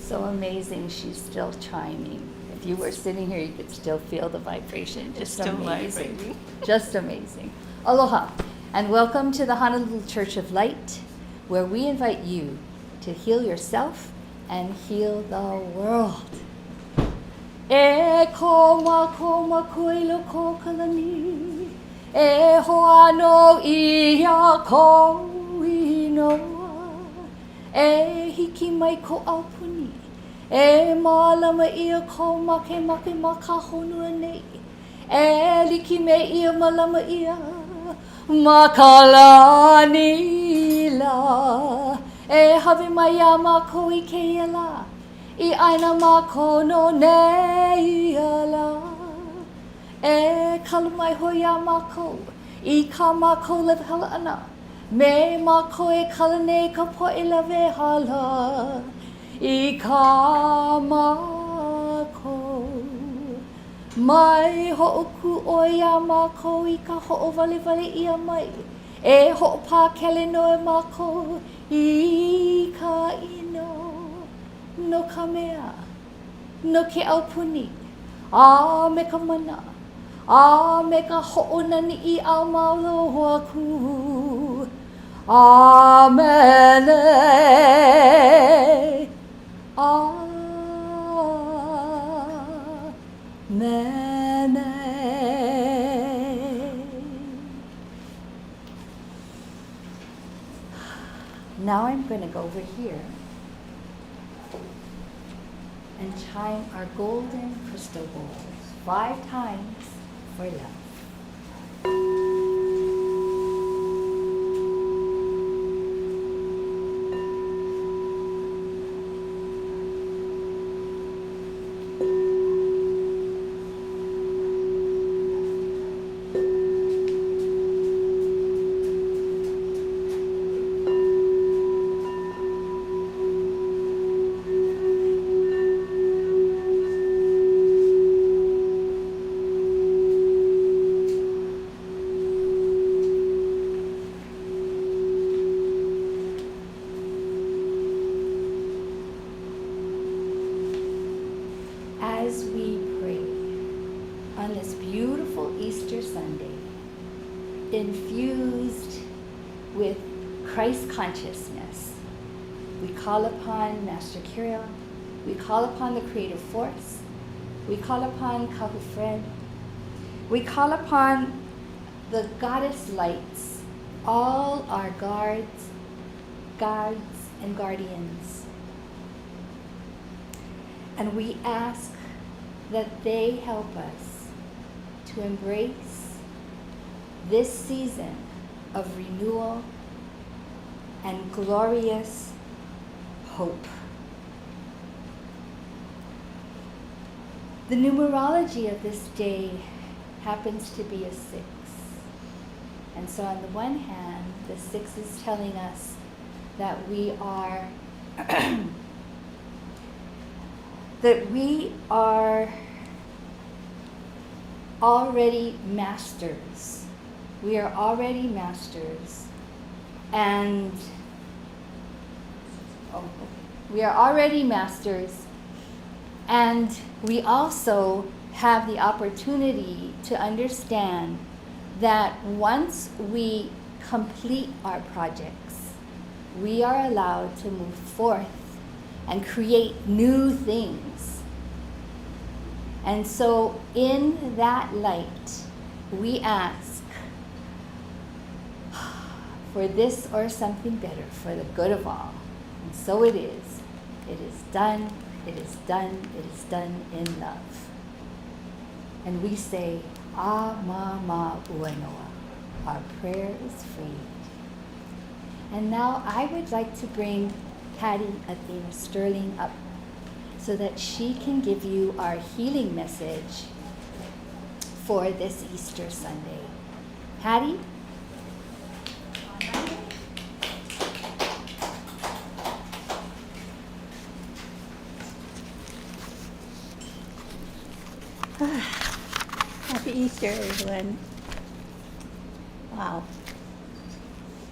So amazing, she's still chiming. If you were sitting here, you could still feel the vibration. Just still amazing. vibrating. Just amazing. Aloha, and welcome to the Honolulu Church of Light, where we invite you to heal yourself and heal the world. E ko ma koilo ko kalani, e hoa no ia ko inoa, e hiki mai ko aupuni, e malama ia ko make ma ka honua nei, e liki me ia malama ia, makalani la, e have mai ia ma ko I keia la, I aina ma ko no nei ala, e kalamai hoia ma ko, I ka ma ko lewe hala ana, me ma ko e kala nei ka po e lewe hala, I ka ma ko. Mai ho'oku oia ma ko I ka ho'o vale ia mai, e ho'o pā kele noe ma ko I ka ino. No ka mea, no ke aupuni, a me ka mana, a me ka ho'onani I au maulo aku, a mele, a mele. Now I'm going to go over here and chime our golden crystal bowls 5 times for love. As we pray on this beautiful Easter Sunday, infused with Christ consciousness, we call upon Master Kirill, we call upon the Creative Force, we call upon Kahu Fred, we call upon the Goddess Lights, all our guards and guardians. And we ask that they help us to embrace this season of renewal and glorious hope. The numerology of this day happens to be a 6. And so on the one hand, the 6 is telling us that we are that we are already masters. We are already masters. And we are already masters. And we also have the opportunity to understand that once we complete our projects, we are allowed to move forth and create new things. And so in that light, we ask for this or something better for the good of all. And so it is. It is done, it is done, it is done in love. And we say, Ah Ma Ma Ua Noa. Our prayer is freed. And now I would like to bring Patty Athena Sterling up so that she can give you our healing message for this Easter Sunday. Patty? Happy Easter, everyone. Wow.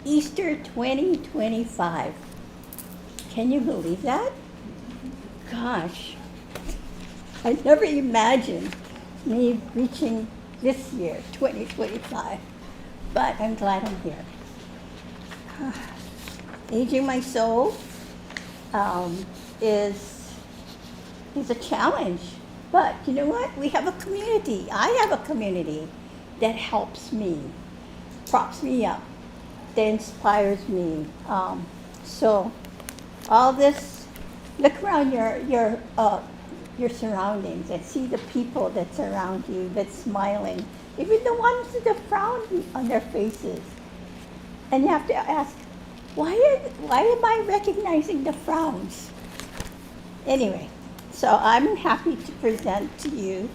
Easter 2025. Can you believe that? Gosh, I never imagined me reaching this year, 2025, but I'm glad I'm here. Aging my soul is a challenge, but you know what? We have a community. I have a community that helps me, props me up, that inspires me. So all this, look around your surroundings and see the people that surround you that's smiling, even the ones that have frown on their faces. And you have to ask, why am I recognizing the frowns? Anyway, so I'm happy to present to you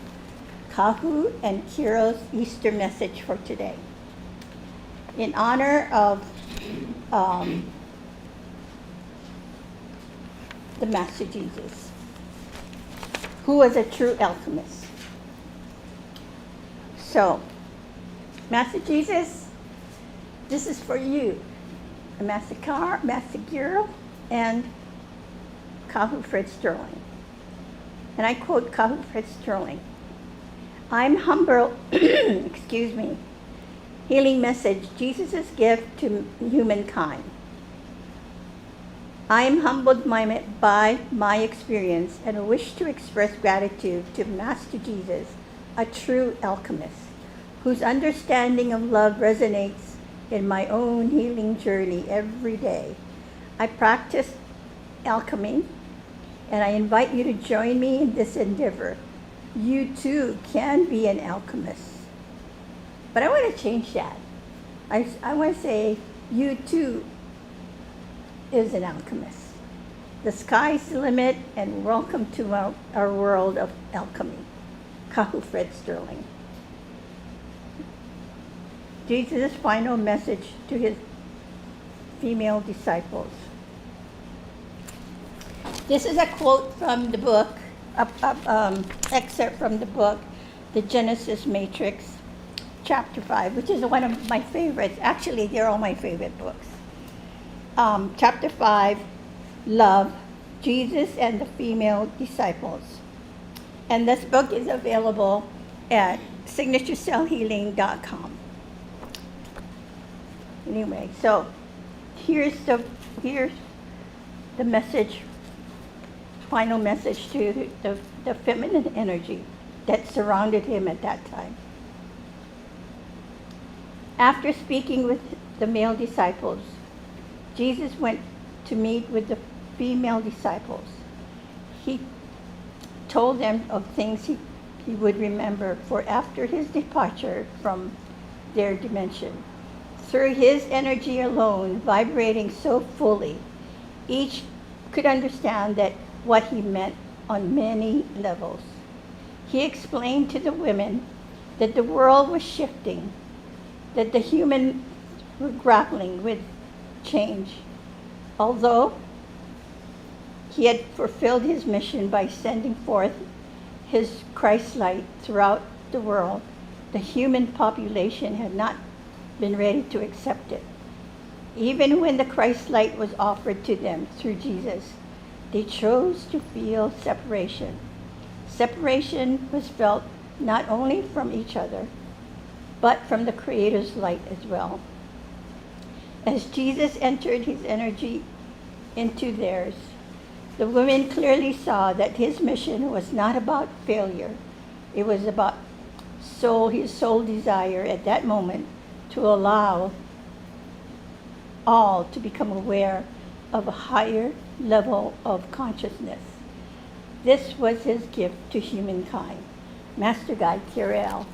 Kahu and Kiro's Easter message for today. In honor of the Master Jesus, who was a true alchemist. So, Master Jesus, this is for you. Master Giro, and Kahu Fred Sterling. And I quote Kahu Fred Sterling. I'm humble, excuse me, healing message, Jesus' gift to humankind. I am humbled by my experience and wish to express gratitude to Master Jesus, a true alchemist, whose understanding of love resonates in my own healing journey every day. I practice alchemy, and I invite you to join me in this endeavor. You too can be an alchemist. But I want to change that. I want to say, you too is an alchemist. The sky's the limit, and welcome to our world of alchemy. Kahu Fred Sterling. Jesus' final message to his female disciples. This is a quote from the book, excerpt from the book, The Genesis Matrix, Chapter 5, which is one of my favorites. Actually, they're all my favorite books. Chapter 5, Love, Jesus and the Female Disciples. And this book is available at signaturecellhealing.com. Anyway, so here's the message, final message to the feminine energy that surrounded him at that time. After speaking with the male disciples, Jesus went to meet with the female disciples. He told them of things he would remember for after his departure from their dimension. Through his energy alone, vibrating so fully, each could understand that what he meant on many levels. He explained to the women that the world was shifting, that the humans were grappling with change. Although he had fulfilled his mission by sending forth his Christ light throughout the world, the human population had not been ready to accept it. Even when the Christ light was offered to them through Jesus, they chose to feel separation. Separation was felt not only from each other, but from the Creator's light as well. As Jesus entered his energy into theirs, the women clearly saw that his mission was not about failure. It was about his sole desire at that moment to allow all to become aware of a higher level of consciousness. This was his gift to humankind. Master Guide Kirill,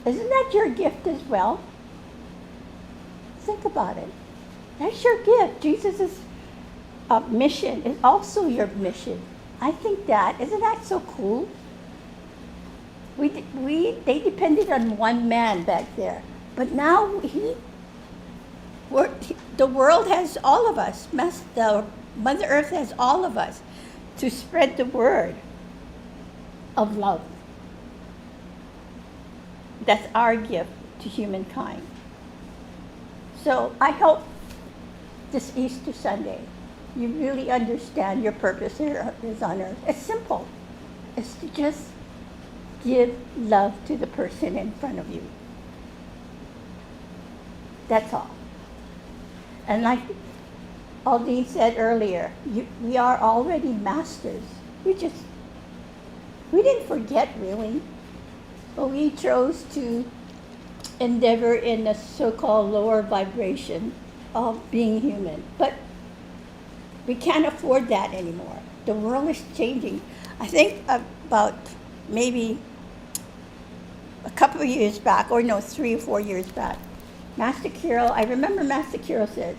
isn't that your gift as well? Think about it. That's your gift. Jesus' mission is also your mission. I think isn't that so cool? They depended on one man back there. But now the world has all of us. The Mother Earth has all of us to spread the word of love. That's our gift to humankind. So I hope this Easter Sunday you really understand your purpose here is on earth. It's simple. It's to just give love to the person in front of you. That's all. And like Aldine said earlier, we are already masters. We didn't forget really, but we chose to endeavor in the so-called lower vibration of being human. But we can't afford that anymore. The world is changing. I think about maybe a couple of years back, or no, 3 or 4 years back, Master Kirill, I remember Master Kirill said,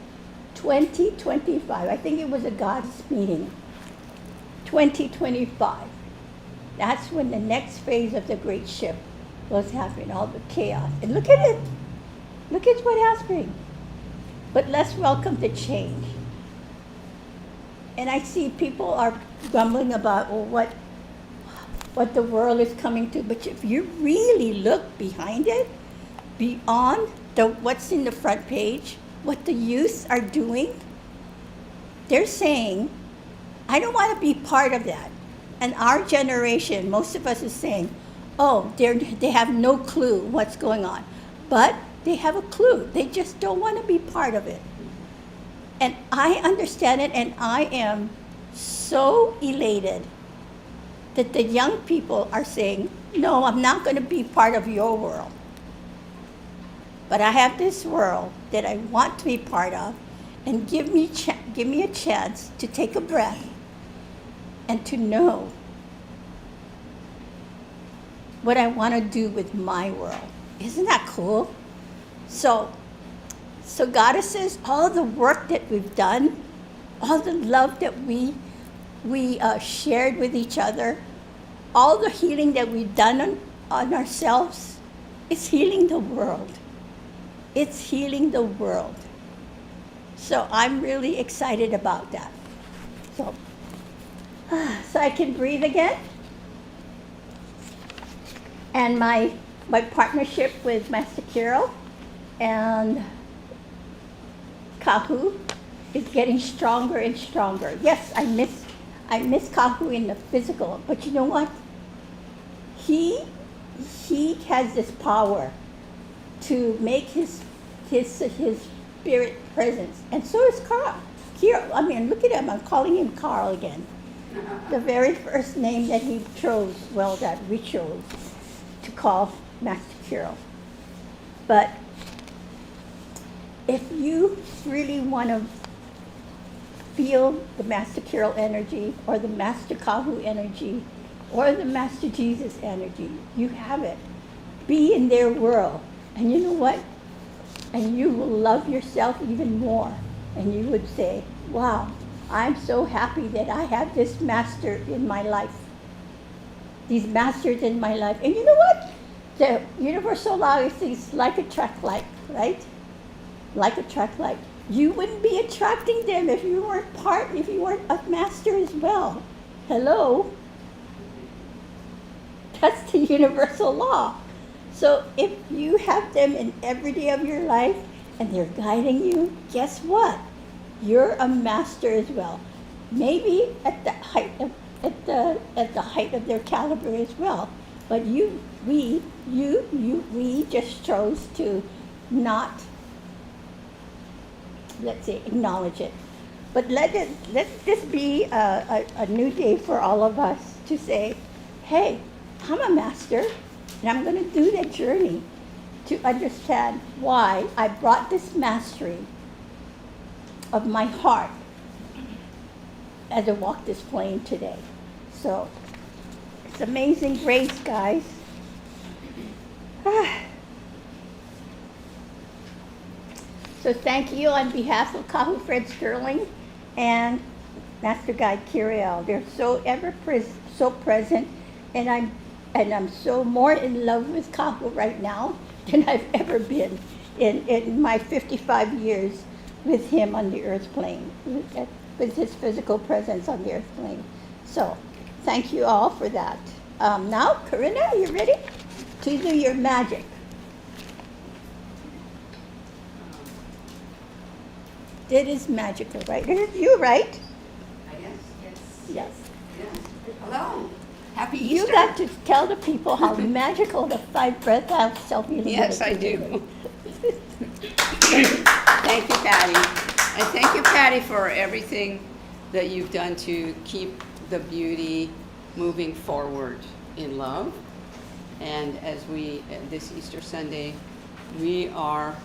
2025, I think it was a God's meeting, 2025. That's when the next phase of the great ship was happening, all the chaos. And look at it. Look at what's happening. But let's welcome the change. And I see people are grumbling about, well, what the world is coming to. But if you really look behind it, beyond what's in the front page, what the youth are doing, they're saying, I don't want to be part of that. And our generation, most of us is saying, oh, they have no clue what's going on. But they have a clue. They just don't want to be part of it. And I understand it, and I am so elated that the young people are saying, no, I'm not going to be part of your world. But I have this world that I want to be part of, and give me a chance to take a breath and to know what I want to do with my world. Isn't that cool? So goddesses, all the work that we've done, all the love that we shared with each other, all the healing that we've done on ourselves, it's healing the world. It's healing the world. So I'm really excited about that. So I can breathe again. And my partnership with Master Kirill and Kahu is getting stronger and stronger. Yes, I miss Kahu in the physical, but you know what? He has this power to make his spirit presence, and so is Carl. I mean, look at him. I'm calling him Carl again. The very first name that he chose, well, that we chose to call Master Kirill. But if you really want to feel the Master Kirill energy, or the Master Kahu energy, or the Master Jesus energy, you have it. Be in their world. And you know what? And you will love yourself even more. And you would say, wow, I'm so happy that I have this master in my life. These masters in my life. And you know what? The universal law is like attract like, right? Like attract like. You wouldn't be attracting them if you weren't a master as well. Hello? That's the universal law. So if you have them in every day of your life and they're guiding you, guess what? You're a master as well. Maybe at the height of their caliber as well. But we just chose to not, let's say, acknowledge it. But let this be a new day for all of us to say, hey, I'm a master, and I'm going to do that journey to understand why I brought this mastery of my heart as I walk this plane today. So it's amazing grace, guys. So thank you on behalf of Kahu Fred Sterling and Master Guide Kirill. They're so so present, and I'm so more in love with Kahu right now than I've ever been in my 55 years with him on the earth plane, with his physical presence on the earth plane. So thank you all for that. Now, Corinna, are you ready to do your magic? It is magical, right? You're right. Yes. Yes. Hello. Happy Easter. You got to tell the people how magical the 5 breath out self-healing Yes, I meditation do. Thank you, Patty. And thank you, Patty, for everything that you've done to keep the beauty moving forward in love. And as we, this Easter Sunday, we are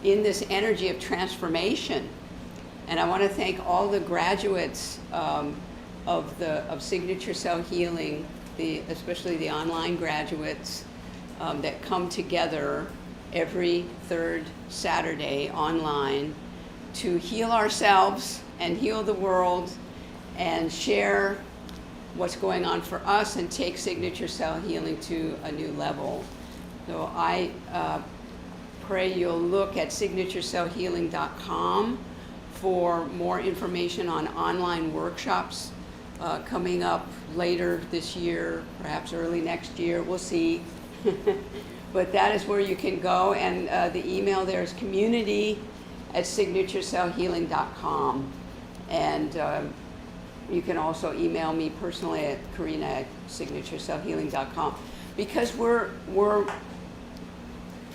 in this energy of transformation. And I want to thank all the graduates of Signature Cell Healing, especially the online graduates that come together every third Saturday online to heal ourselves and heal the world and share what's going on for us and take Signature Cell Healing to a new level. So I pray you'll look at signaturecellhealing.com for more information on online workshops coming up later this year, perhaps early next year, we'll see. But that is where you can go, and the email there is community@signaturecellhealing.com. And you can also email me personally at karina@signaturecellhealing.com, because we're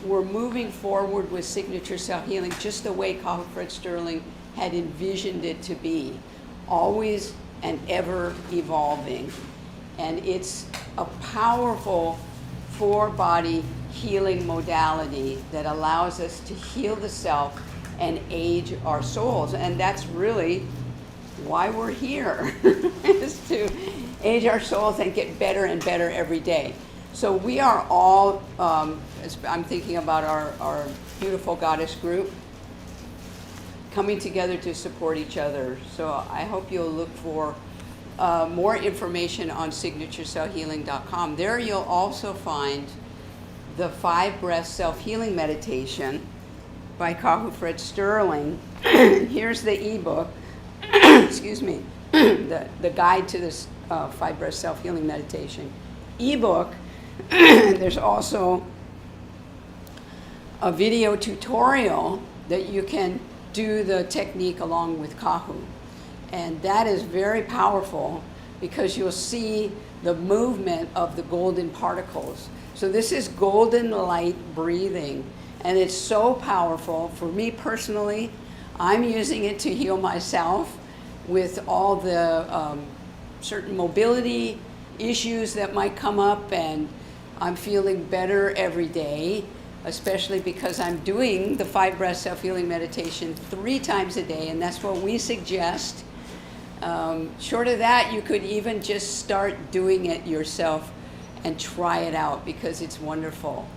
moving forward with Signature Cell Healing just the way Kahu Fred Sterling had envisioned it to be, always and ever evolving. And it's a powerful 4-body healing modality that allows us to heal the self and age our souls. And that's really why we're here, is to age our souls and get better and better every day. So we are all, I'm thinking about our beautiful goddess group, coming together to support each other. So I hope you'll look for more information on signaturecellhealing.com. There you'll also find the 5 breath self-healing meditation by Kahu Fred Sterling. Here's the ebook, excuse me, the guide to this 5 breath self-healing meditation ebook. There's also a video tutorial that you can do the technique along with Kahu. And that is very powerful because you'll see the movement of the golden particles. So this is golden light breathing, and it's so powerful. For me personally, I'm using it to heal myself with all the certain mobility issues that might come up, and I'm feeling better every day, especially because I'm doing the 5 breath self-healing meditation 3 times a day, and that's what we suggest. Short of that, you could even just start doing it yourself and try it out, because it's wonderful.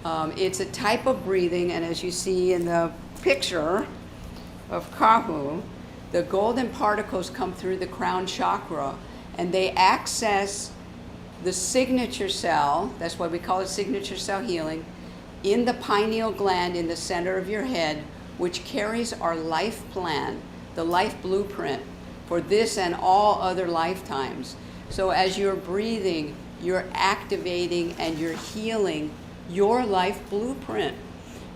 It's a type of breathing, and as you see in the picture of Kahu, the golden particles come through the crown chakra, and they access the signature cell, that's why we call it signature cell healing, in the pineal gland in the center of your head, which carries our life plan, the life blueprint for this and all other lifetimes. So as you're breathing, you're activating and you're healing your life blueprint.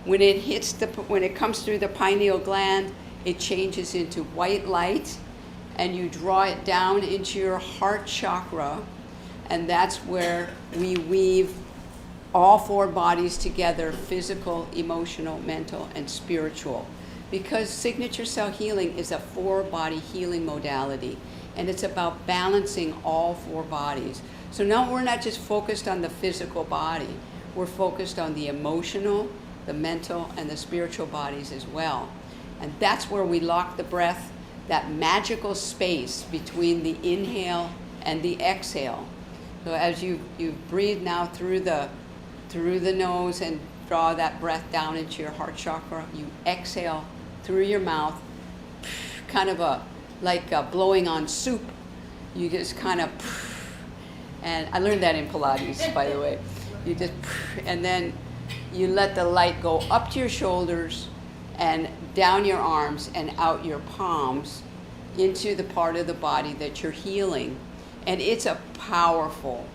When it comes through the pineal gland, it changes into white light, and you draw it down into your heart chakra, and that's where we weave all 4 bodies together: physical, emotional, mental, and spiritual. Because signature cell healing is a 4-body healing modality, and it's about balancing all 4 bodies. So now we're not just focused on the physical body, we're focused on the emotional, the mental, and the spiritual bodies as well. And that's where we lock the breath, that magical space between the inhale and the exhale. So as you breathe now through the nose and draw that breath down into your heart chakra, you exhale through your mouth, kind of like blowing on soup. You just kind of, and I learned that in Pilates, by the way. You just, and then you let the light go up to your shoulders and down your arms and out your palms into the part of the body that you're healing. And it's a powerful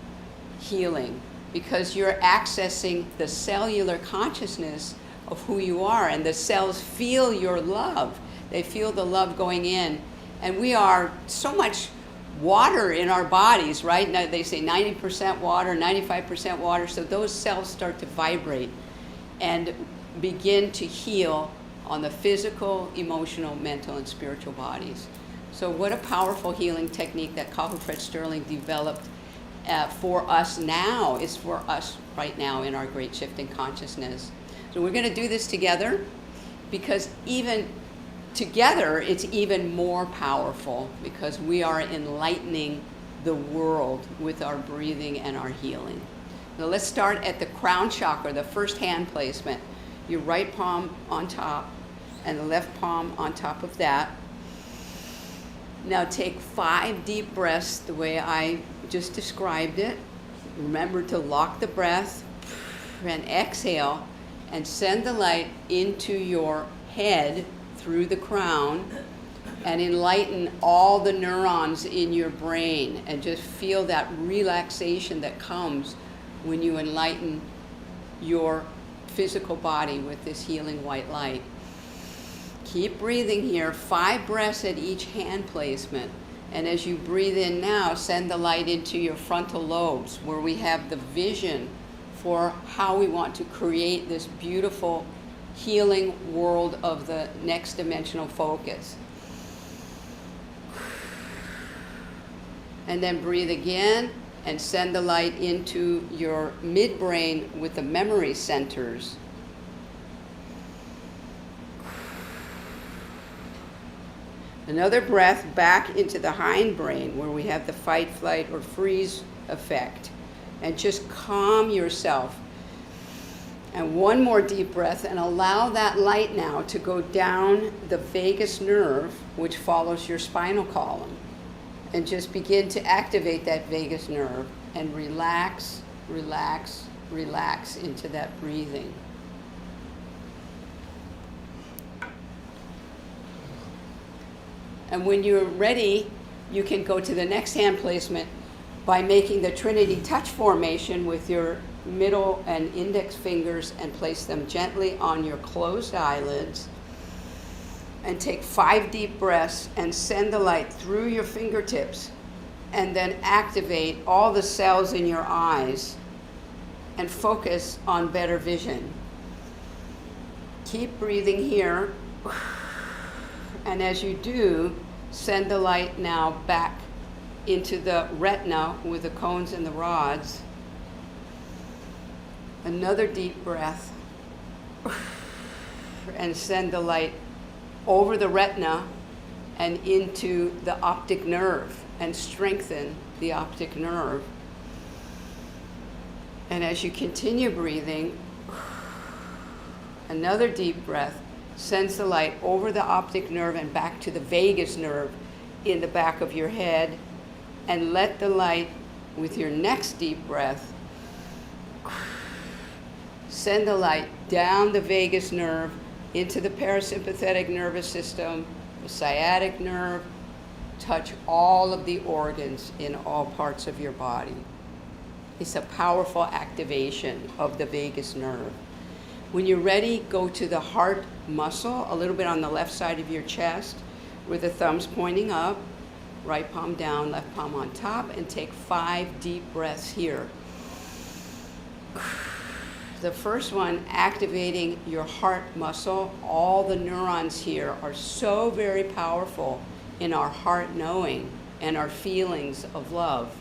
healing, because you're accessing the cellular consciousness of who you are, and the cells feel your love. They feel the love going in. And we are so much water in our bodies, right? Now they say 90% water, 95% water. So those cells start to vibrate and begin to heal on the physical, emotional, mental, and spiritual bodies. So what a powerful healing technique that Kahu Fred Sterling developed for us now. Is for us right now in our great shift in consciousness. So we're going to do this together, because even together it's even more powerful, because we are enlightening the world with our breathing and our healing. Now let's start at the crown chakra, the first hand placement. Your right palm on top and the left palm on top of that. Now take 5 deep breaths the way I just described it. Remember to lock the breath and exhale and send the light into your head through the crown and enlighten all the neurons in your brain, and just feel that relaxation that comes when you enlighten your physical body with this healing white light. Keep breathing here, 5 breaths at each hand placement. And as you breathe in now, send the light into your frontal lobes, where we have the vision for how we want to create this beautiful healing world of the next dimensional focus. And then breathe again and send the light into your midbrain with the memory centers. Another breath back into the hindbrain, where we have the fight, flight, or freeze effect. And just calm yourself. And one more deep breath, and allow that light now to go down the vagus nerve, which follows your spinal column. And just begin to activate that vagus nerve and relax, relax, relax into that breathing. And when you're ready, you can go to the next hand placement by making the Trinity touch formation with your middle and index fingers, and place them gently on your closed eyelids. And take 5 deep breaths and send the light through your fingertips, and then activate all the cells in your eyes and focus on better vision. Keep breathing here. And as you do, send the light now back into the retina with the cones and the rods. Another deep breath. And send the light over the retina and into the optic nerve, and strengthen the optic nerve. And as you continue breathing, another deep breath sends the light over the optic nerve and back to the vagus nerve in the back of your head. And let the light, with your next deep breath, send the light down the vagus nerve into the parasympathetic nervous system, the sciatic nerve, touch all of the organs in all parts of your body. It's a powerful activation of the vagus nerve. When you're ready, go to the heart muscle, a little bit on the left side of your chest, with the thumbs pointing up, right palm down, left palm on top, and take 5 deep breaths here. The first one, activating your heart muscle. All the neurons here are so very powerful in our heart knowing and our feelings of love.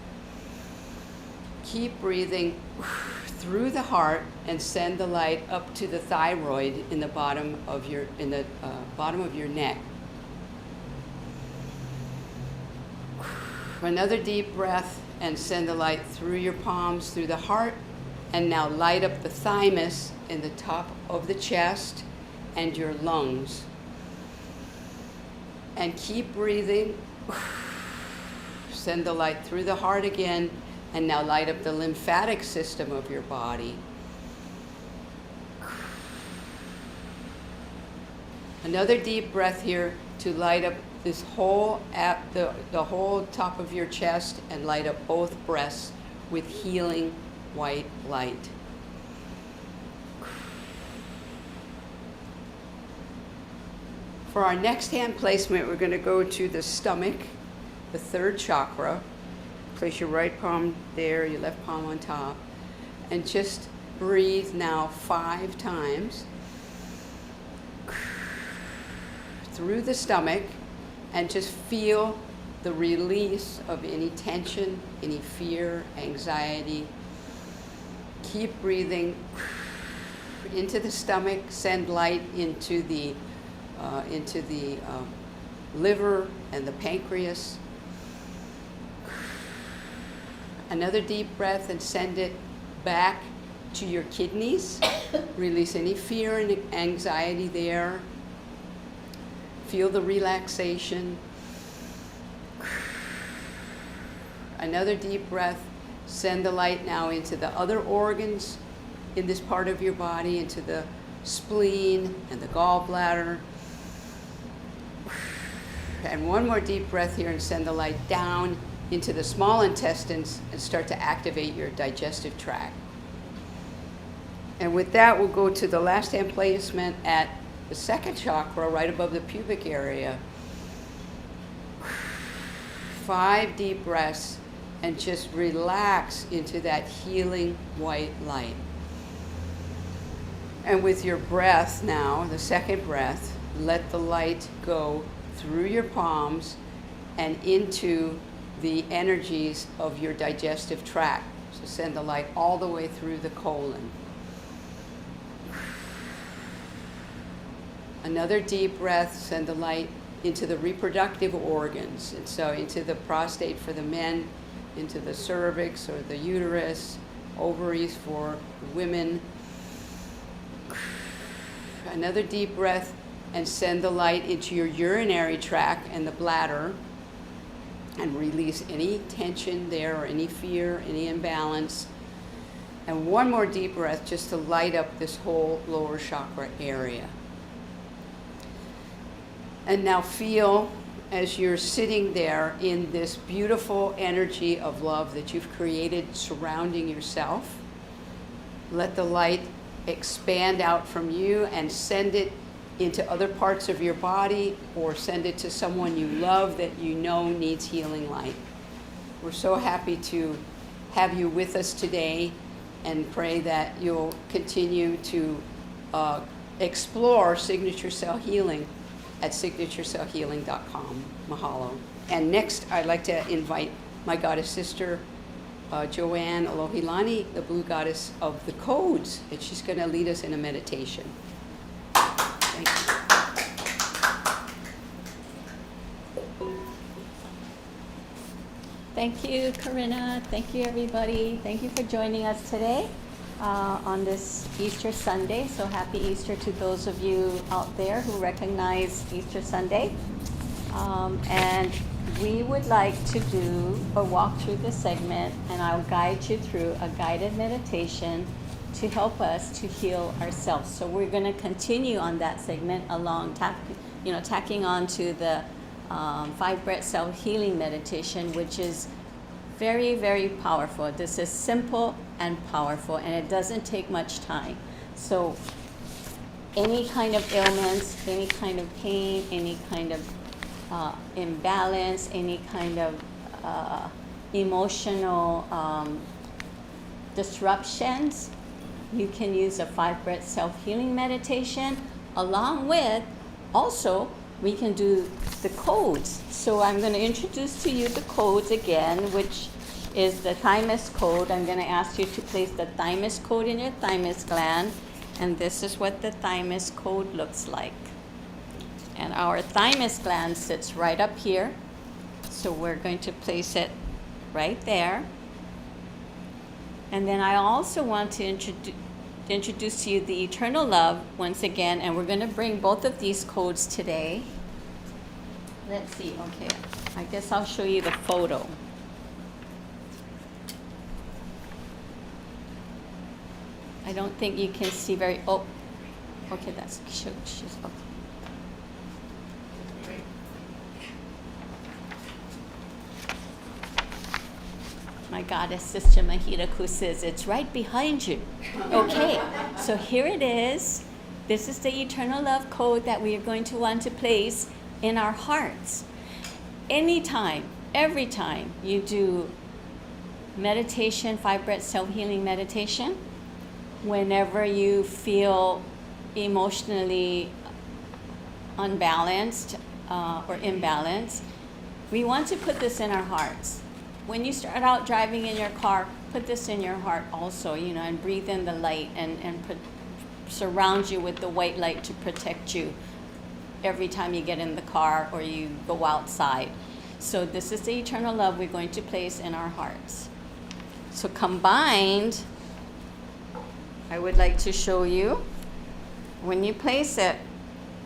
Keep breathing through the heart and send the light up to the thyroid in the bottom of your neck. Another deep breath and send the light through your palms, through the heart, and now light up the thymus in the top of the chest and your lungs. And keep breathing. Send the light through the heart again, and now light up the lymphatic system of your body. Another deep breath here to light up this whole the whole top of your chest, and light up both breasts with healing white light. For our next hand placement, we're going to go to the stomach, the third chakra. Place your right palm there, your left palm on top, and just breathe now 5 times through the stomach, and just feel the release of any tension, any fear, anxiety. Keep breathing into the stomach, send light into the liver and the pancreas. Another deep breath and send it back to your kidneys. Release any fear and anxiety there. Feel the relaxation. Another deep breath. Send the light now into the other organs in this part of your body, into the spleen and the gallbladder. And one more deep breath here and send the light down into the small intestines and start to activate your digestive tract. And with that, we'll go to the last hand placement at the second chakra, right above the pubic area. 5 deep breaths and just relax into that healing white light. And with your breath now, the second breath, let the light go through your palms and into the energies of your digestive tract. So send the light all the way through the colon. Another deep breath, send the light into the reproductive organs. And so into the prostate for the men, into the cervix or the uterus, ovaries for women. Another deep breath and send the light into your urinary tract and the bladder, and release any tension there or any fear, any imbalance. And one more deep breath just to light up this whole lower chakra area. And now feel as you're sitting there in this beautiful energy of love that you've created surrounding yourself. Let the light expand out from you and send it into other parts of your body, or send it to someone you love that you know needs healing light. We're so happy to have you with us today, and pray that you'll continue to explore signature cell healing at signaturecellhealing.com. Mahalo. And next, I'd like to invite my goddess sister, Joanne Alohilani, the blue goddess of the codes, and she's going to lead us in a meditation. Thank you. Thank you, Corinna. Thank you, everybody. Thank you for joining us today on this Easter Sunday. So happy Easter to those of you out there who recognize Easter Sunday. And we would like to do a walk through this segment, and I'll guide you through a guided meditation to help us to heal ourselves. So we're going to continue on that segment along, tacking on to the 5-breath self-healing meditation, which is very, very powerful. This is simple and powerful, and it doesn't take much time. So any kind of ailments, any kind of pain, any kind of imbalance, any kind of emotional disruptions, you can use a 5-breath self-healing meditation. Along with, also, we can do the codes. So I'm going to introduce to you the codes again, which is the thymus code. I'm going to ask you to place the thymus code in your thymus gland, and this is what the thymus code looks like. And our thymus gland sits right up here, so we're going to place it right there. And then I also want to introduce to you the eternal love once again, and we're going to bring both of these codes today. Let's see, okay, I guess I'll show you the photo. I don't think you can see very, oh, okay, that's, she's, okay. My goddess, Sister Mahita says, it's right behind you. Okay, so here it is. This is the eternal love code that we are going to want to place in our hearts. Anytime, every time you do meditation, 5-breath self-healing meditation, whenever you feel emotionally unbalanced or imbalanced, we want to put this in our hearts. When you start out driving in your car, put this in your heart also, and breathe in the light and surround you with the white light to protect you every time you get in the car or you go outside. So this is the eternal love we're going to place in our hearts. So combined, I would like to show you, when you place it,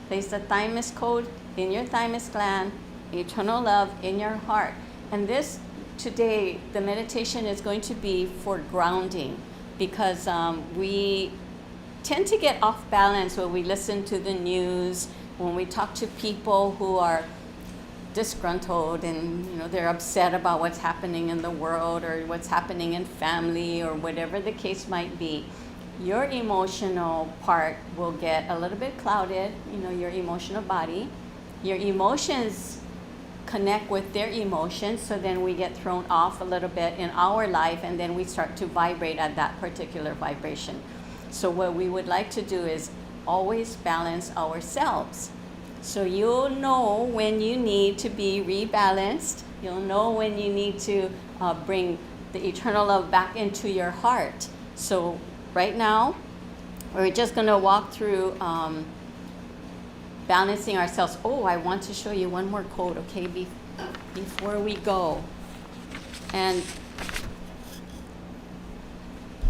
place the thymus code in your thymus gland, eternal love in your heart. And this, today, the meditation is going to be for grounding, because we tend to get off balance when we listen to the news, when we talk to people who are disgruntled and they're upset about what's happening in the world or what's happening in family or whatever the case might be. Your emotional part will get a little bit clouded, your emotional body. Your emotions connect with their emotions, so then we get thrown off a little bit in our life, and then we start to vibrate at that particular vibration. So what we would like to do is always balance ourselves. So you'll know when you need to be rebalanced. You'll know when you need to bring the eternal love back into your heart. So right now, we're just going to walk through balancing ourselves. Oh, I want to show you one more code, okay, before we go. And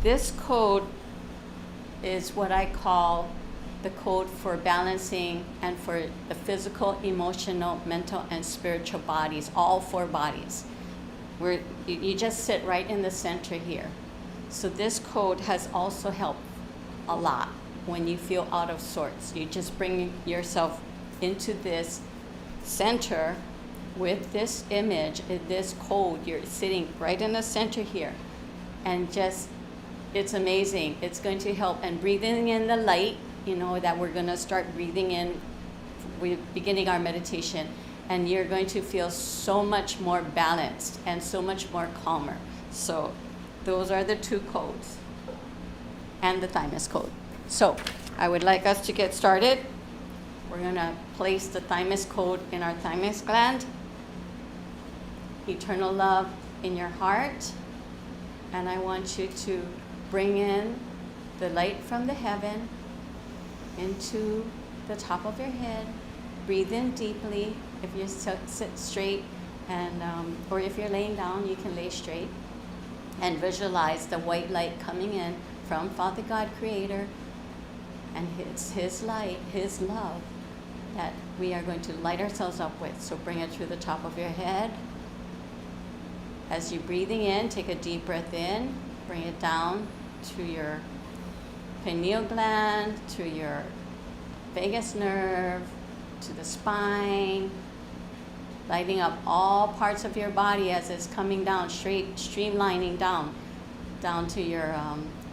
this code is what I call the code for balancing and for the physical, emotional, mental, and spiritual bodies, all 4 bodies. You just sit right in the center here. So this code has also helped a lot when you feel out of sorts. You just bring yourself into this center with this image, this code. You're sitting right in the center here. And just, it's amazing. It's going to help. And breathing in the light, that we're going to start breathing in, we're beginning our meditation. And you're going to feel so much more balanced and so much more calmer. So those are the 2 codes and the thymus code. So I would like us to get started. We're going to place the thymus code in our thymus gland, eternal love in your heart, and I want you to bring in the light from the heaven into the top of your head. Breathe in deeply. If you sit straight, and or if you're laying down, you can lay straight, and visualize the white light coming in from Father God Creator, and it's His light, His love, that we are going to light ourselves up with. So bring it through the top of your head. As you're breathing in, take a deep breath in, bring it down to your pineal gland, to your vagus nerve, to the spine, lighting up all parts of your body as it's coming down, straight, streamlining down to your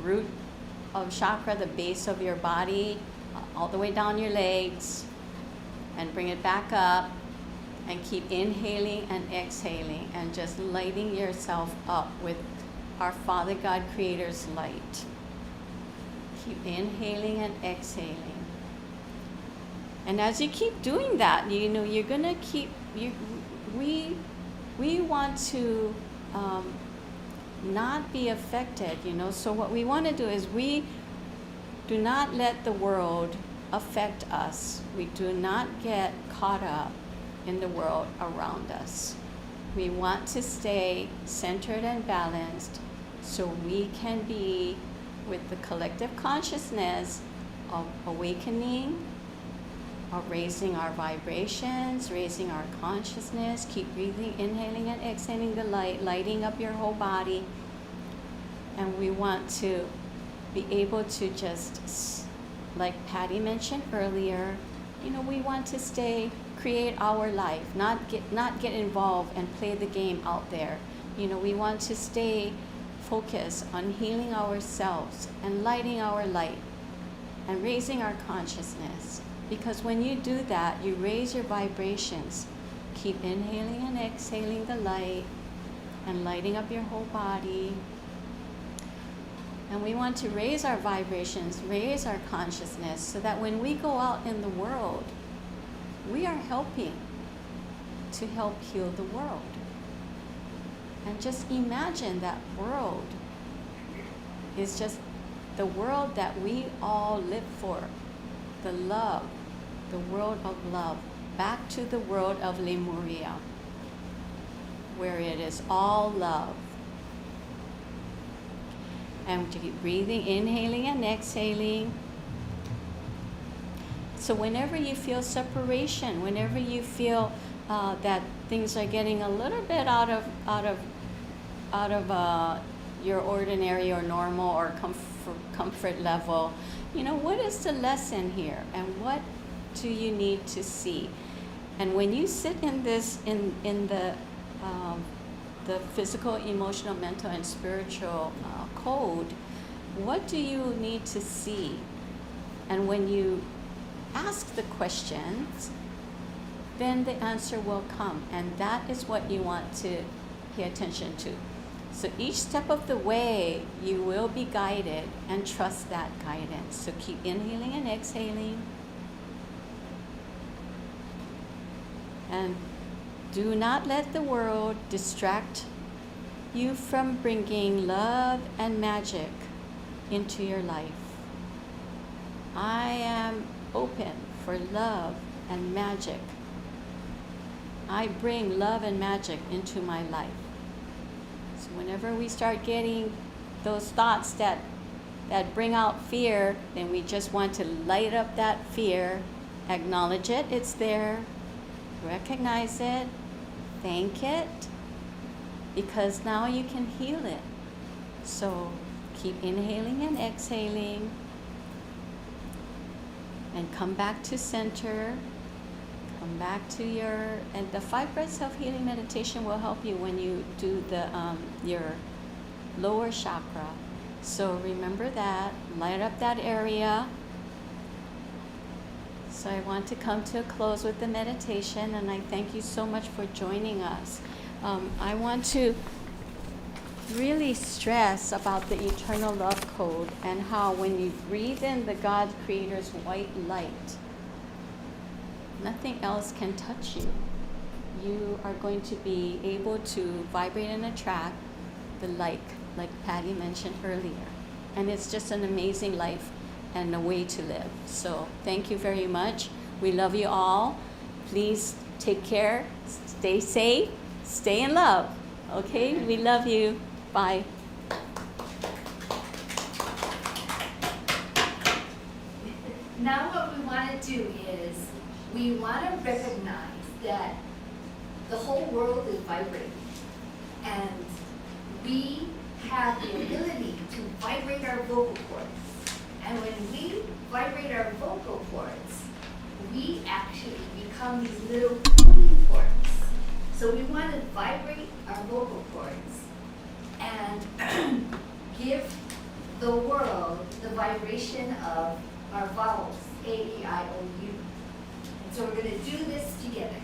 root of chakra, the base of your body, all the way down your legs, and bring it back up, and keep inhaling and exhaling, and just lighting yourself up with our Father God Creator's light. Keep inhaling and exhaling. And as you keep doing that, you're gonna keep, we want to not be affected, So what we want to do is we do not let the world affect us. We do not get caught up in the world around us. We want to stay centered and balanced so we can be with the collective consciousness of awakening, of raising our vibrations, raising our consciousness. Keep breathing, inhaling and exhaling the light, lighting up your whole body. And we want to be able to just, like Patty mentioned earlier, we want to create our life, not get involved and play the game out there. We want to stay focused on healing ourselves and lighting our light and raising our consciousness. Because when you do that, you raise your vibrations. Keep inhaling and exhaling the light and lighting up your whole body. And we want to raise our vibrations, raise our consciousness, so that when we go out in the world, we are helping to help heal the world. And just imagine that world is just the world that we all live for. The love, the world of love. Back to the world of Lemuria, where it is all love. And to keep breathing, inhaling and exhaling. So whenever you feel separation, whenever you feel that things are getting a little bit out of your ordinary or normal or comfort level, you know, what is the lesson here, and what do you need to see? And when you sit in this, in the physical, emotional, mental, and spiritual code, what do you need to see? And when you ask the questions, then the answer will come, and that is what you want to pay attention to. So each step of the way, you will be guided, and trust that guidance. So keep inhaling and exhaling. And do not let the world distract you from bringing love and magic into your life. I am open for love and magic. I bring love and magic into my life. So whenever we start getting those thoughts that bring out fear, then we just want to light up that fear, acknowledge it, it's there, recognize it, thank it, because now you can heal it. So keep inhaling and exhaling, and come back to center. Come back to and the 5 breaths self-healing meditation will help you when you do the your lower chakra. So remember that, light up that area. So I want to come to a close with the meditation, and I thank you so much for joining us. I want to really stress about the eternal love code, and how when you breathe in the God Creator's white light, nothing else can touch you. You are going to be able to vibrate and attract the like Patty mentioned earlier. And it's just an amazing life and a way to live. So thank you very much. We love you all. Please take care, stay safe, stay in love. Okay? We love you. Bye. Now what we want to do is we want to recognize that the whole world is vibrating, and we have the ability to vibrate our vocal cords. And when we vibrate our vocal cords, we actually become these little tuning forks. So we want to vibrate our vocal cords and give the world the vibration of our vowels, A, E, I, O, U. And so we're going to do this together.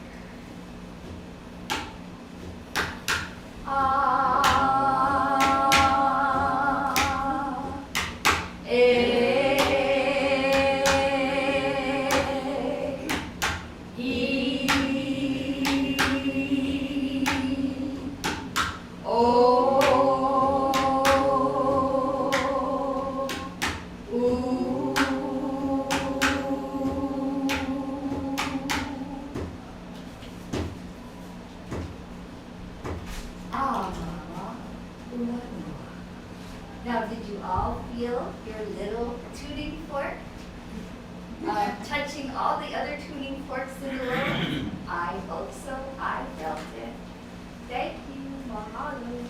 Now, did you all feel your little tuning fork touching all the other tuning forks in the world? I hope so. I felt it. Thank you. Mahalo.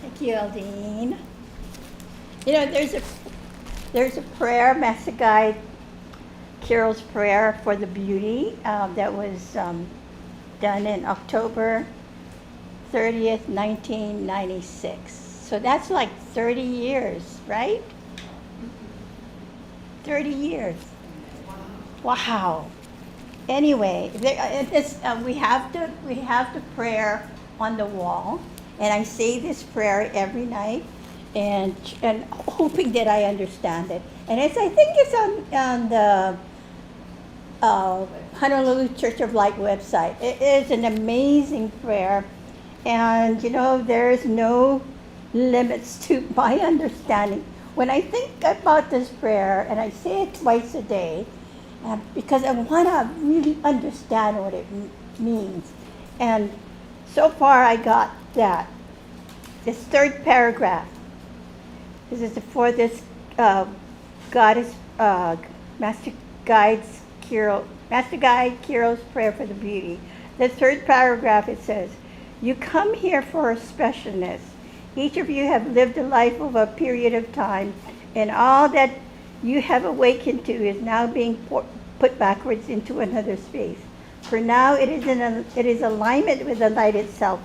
Thank you, Aldine. You know, there's a prayer, Master Guide Carol's prayer for the beauty that was done in October 30th, 1996. So that's like 30 years, right? 30 years. Wow. Anyway, we have the prayer on the wall, and I say this prayer every night, and hoping that I understand it. And I think it's on the Honolulu Church of Light website. It is an amazing prayer, and there's no limits to my understanding. When I think about this prayer, and I say it twice a day, because I want to really understand what it means. And so far I got that. This third paragraph. This is for this Goddess, Master Guide Kiro's prayer for the beauty. The third paragraph, it says, "You come here for a specialness. Each of you have lived a life of a period of time, and all that you have awakened to is now being put backwards into another space. For now, it is alignment with the light itself.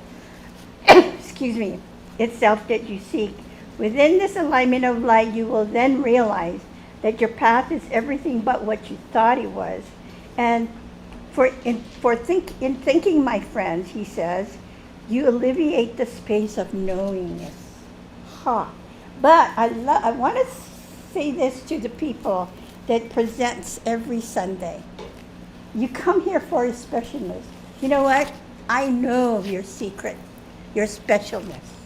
Excuse me, itself that you seek. Within this alignment of light, you will then realize that your path is everything but what you thought it was. And in thinking, my friends," he says, "you alleviate the space of knowingness." But I want to say this to the people that presents every Sunday. You come here for a specialness. You know what? I know your secret, your specialness.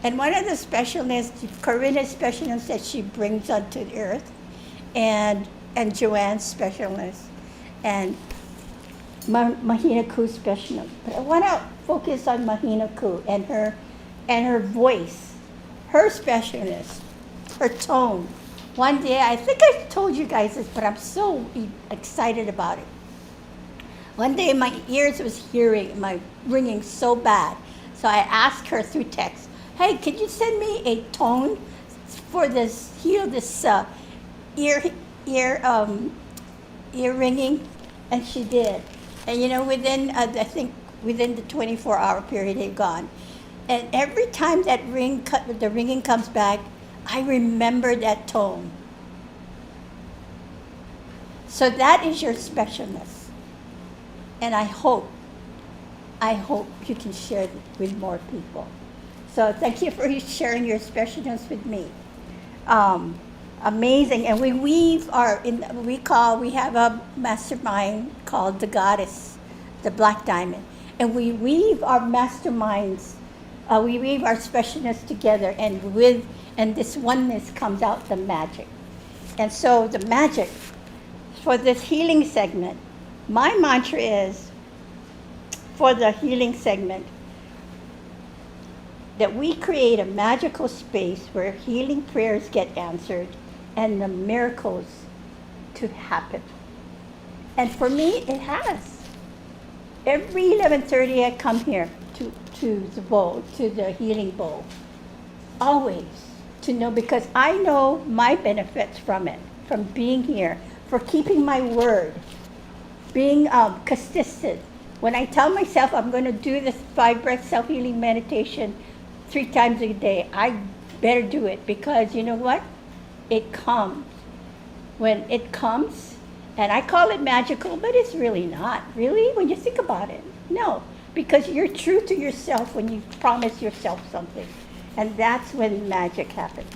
And one of the specialness, Corinna's specialness that she brings onto the earth, and Joanne's specialness, and Mahina Ku's specialness. But I want to focus on Mahina Ku and her voice, her specialness, her tone. One day, I think I told you guys this, but I'm so excited about it. One day, my ears was ringing so bad, so I asked her through text, "Hey, could you send me a tone for this ear ringing?" And she did. And within the 24-hour period, it gone. And every time the ringing comes back, I remember that tone. So that is your specialness. And I hope you can share it with more people. So thank you for sharing your specialness with me. Amazing. And we have a mastermind called the Goddess, the Black Diamond. And we weave our masterminds, we weave our specialness together, and this oneness comes out the magic. And so the magic for this healing segment, my mantra is, for the healing segment, that we create a magical space where healing prayers get answered and the miracles to happen. And for me, it has. Every 11:30 I come here to the bowl, to the healing bowl, always, to know, because I know my benefits from it, from being here, for keeping my word, being consistent. When I tell myself I'm going to do this 5-breath self-healing meditation 3 times a day, I better do it, because you know what? It comes. When it comes, and I call it magical, but it's really not. Really, when you think about it, no. Because you're true to yourself when you promise yourself something. And that's when magic happens.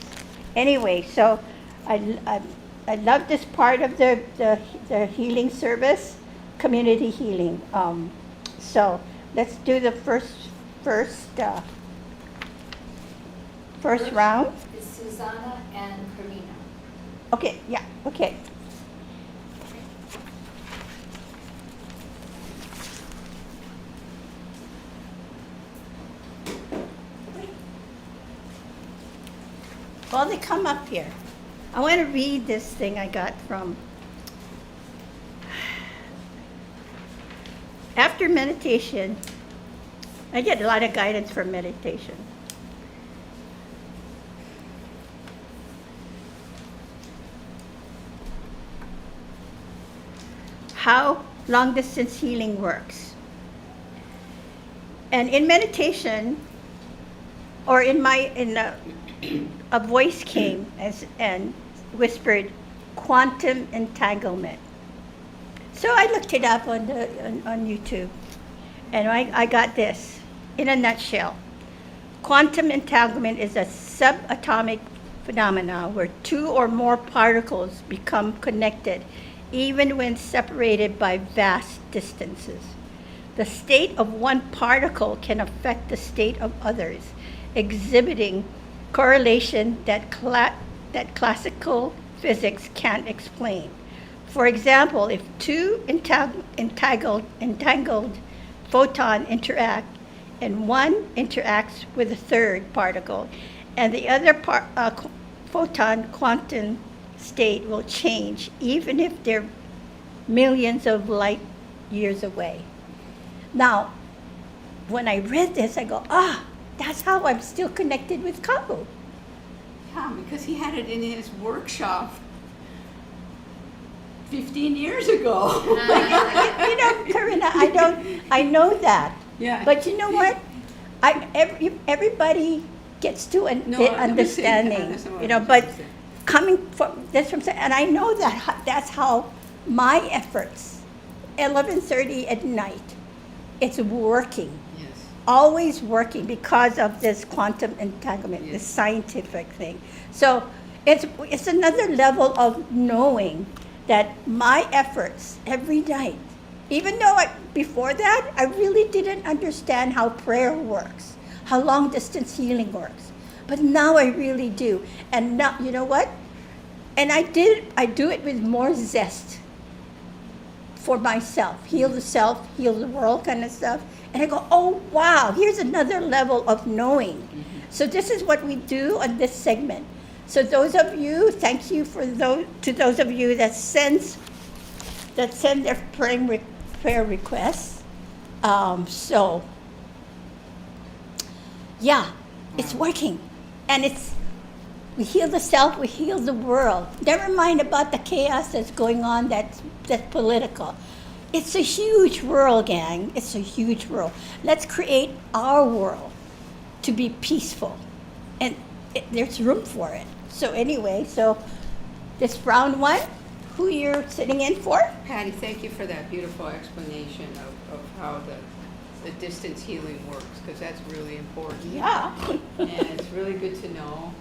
Anyway, so I love this part of the healing service, community healing. So let's do the first round. Is Susanna and Karina. Okay, yeah, okay. Well, they come up here. I want to read this thing I got from. After meditation, I get a lot of guidance from meditation. How long distance healing works. And in meditation, or a voice came and whispered, quantum entanglement. So I looked it up on YouTube, and I got this in a nutshell. Quantum entanglement is a subatomic phenomena where two or more particles become connected, even when separated by vast distances. The state of one particle can affect the state of others, exhibiting correlation that classical physics can't explain. For example, if two entangled photons interact, and one interacts with a third particle, and the other photon quantum state will change, even if they're millions of light years away. Now, when I read this, I go, that's how I'm still connected with Kahu. Yeah, because he had it in his workshop 15 years ago. Karina, I know that. Yeah. But you know what? Everybody gets to an understanding, but coming from this and I know that's how my efforts, 11:30 at night, it's working. Yes. Always working because of this quantum entanglement, Yes. this scientific thing. So it's another level of knowing that my efforts every night, even though before that, I really didn't understand how prayer works, how long distance healing works. But now I really do. And now, you know what? And I do it with more zest for myself. Heal the self, heal the world kind of stuff. And I go, oh, wow, here's another level of knowing. Mm-hmm. So this is what we do on this segment. So those of you, thank you to those of you that send their prayer requests. It's working, and we heal the self, we heal the world. Never mind about the chaos that's going on. That's political. It's a huge world, gang. It's a huge world. Let's create our world to be peaceful, and there's room for it. So anyway, this round one, who you're sitting in for? Patty, thank you for that beautiful explanation of how the distance healing works, because that's really important. Yeah. And it's really good to know.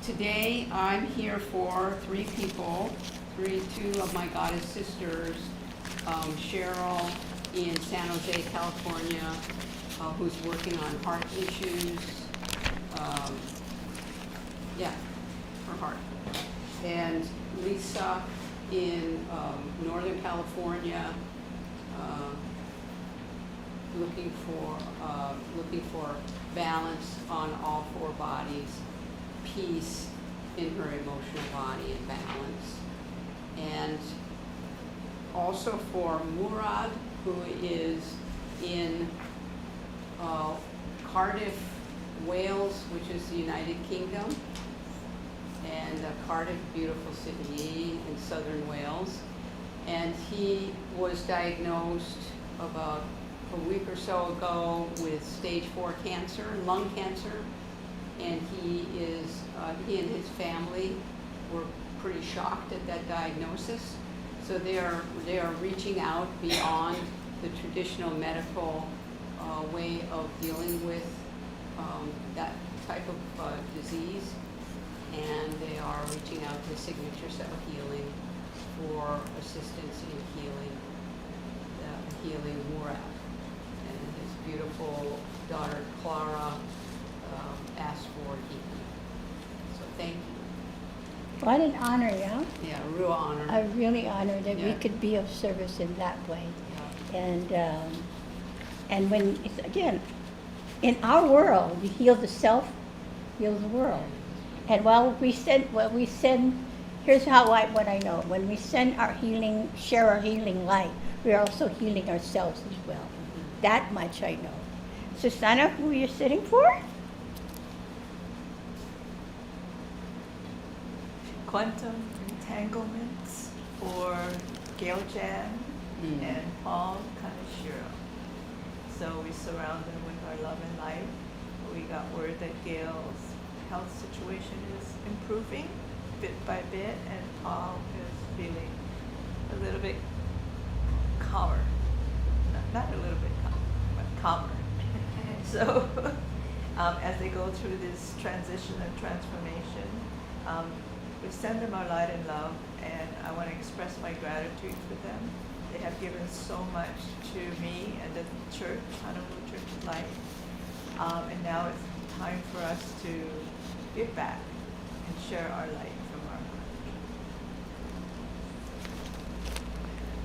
Today I'm here for three people, two of my goddess sisters, Cheryl in San Jose, California, who's working on heart issues. Her heart. And Lisa in Northern California, looking for balance on all four bodies, peace in her emotional body, and balance. And also for Murad, who is in Cardiff, Wales, which is the United Kingdom, and Cardiff, beautiful city in southern Wales. And he was diagnosed about a week or so ago with stage 4 cancer, lung cancer. And he and his family were pretty shocked at that diagnosis. So they are reaching out beyond the traditional medical way of dealing with that type of disease. And they are reaching out to Signature Cell Healing for assistance in healing Murad. And his beautiful daughter Clara asked for healing. So thank you. What an honor, yeah? Yeah, a real honor. A really honor that we Yeah. could be of service in that way. Yeah. And when it's, again, in our world, we heal the self, heal the world. And while we send, here's what I know. When we share our healing light, we're also healing ourselves as well. Mm-hmm. That much I know. Susanna, who you're sitting for? Quantum entanglements for Gail Jan and Paul Kaneshiro. so we surround them with our love and light. We got word that Gail's health situation is improving bit by bit, and Paul is feeling a little bit calmer. Not a little bit calmer, but calmer. So as they go through this transition and transformation, we send them our light and love, and I want to express my gratitude for them. They have given so much to me and the church, Honolulu Church of Light. And now it's time for us to give back and share our light from our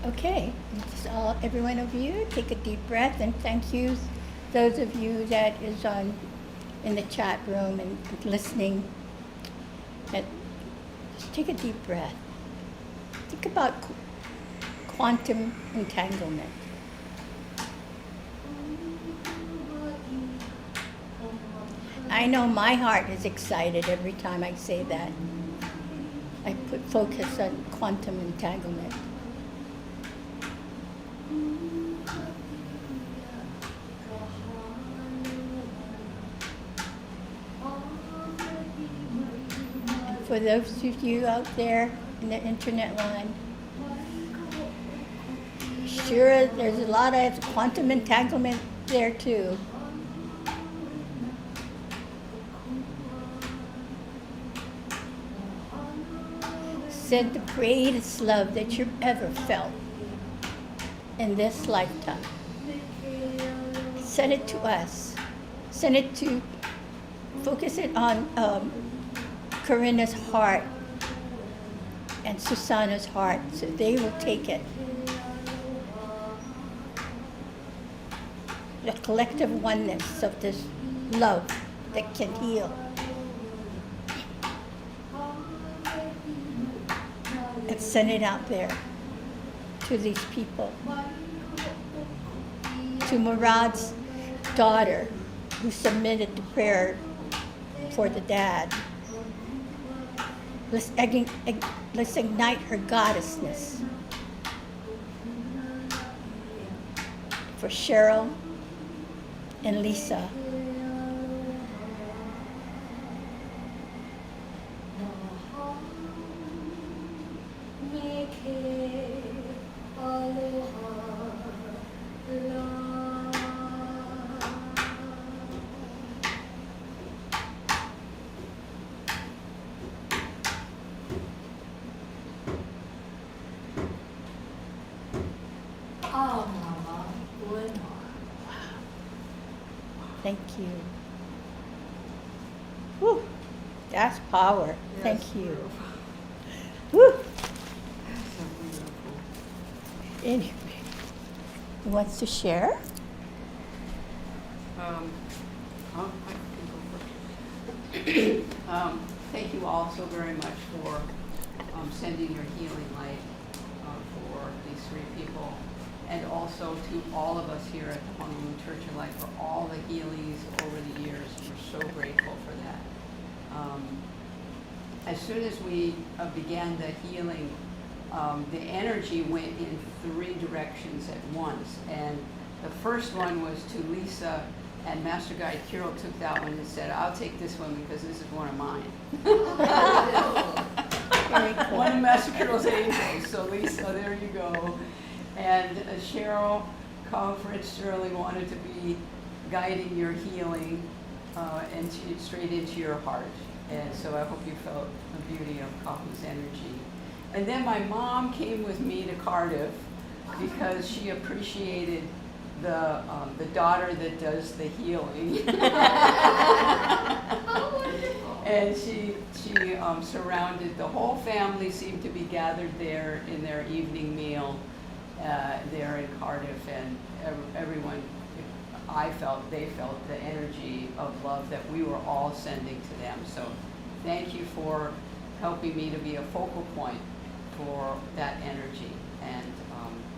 heart. Okay, just every one of you, take a deep breath, and thank you, those of you that is in the chat room and listening. Just take a deep breath. Think about quantum entanglement. I know my heart is excited every time I say that. I put focus on quantum entanglement. And for those of you out there in the internet line, sure, there's a lot of quantum entanglement there too. Send the greatest love that you've ever felt in this lifetime. Send it to us. Send it to, focus it on Corinna's heart and Susanna's heart, so they will take it. The collective oneness of this love that can heal. And send it out there to these people. To Murad's daughter, who submitted to prayer for the dad. Let's ignite her goddessness. For Cheryl and Lisa. Thank you. Whew, that's power. Thank you. Whew. Anyway, who wants to share? I can go first. Thank you all so very much for sending your healing light for these three people, and also to all of us here at the Honolulu Church of Light for all the healings over the years. We're so grateful for that. As soon as we began the healing, the energy went in three directions at once. And the first one was to Lisa, and Master Guide Kiro took that one and said, I'll take this one because this is one of mine. Very cool. One of Master Kiro's angels. So Lisa, there you go. And Cheryl, Kahu Sterling wanted to be guiding your healing straight into your heart. And so I hope you felt the beauty of Kahu's energy. And then my mom came with me to Cardiff because she appreciated the daughter that does the healing. And she surrounded, the whole family seemed to be gathered there in their evening meal there in Cardiff, and everyone, they felt the energy of love that we were all sending to them. So thank you for helping me to be a focal point for that energy, and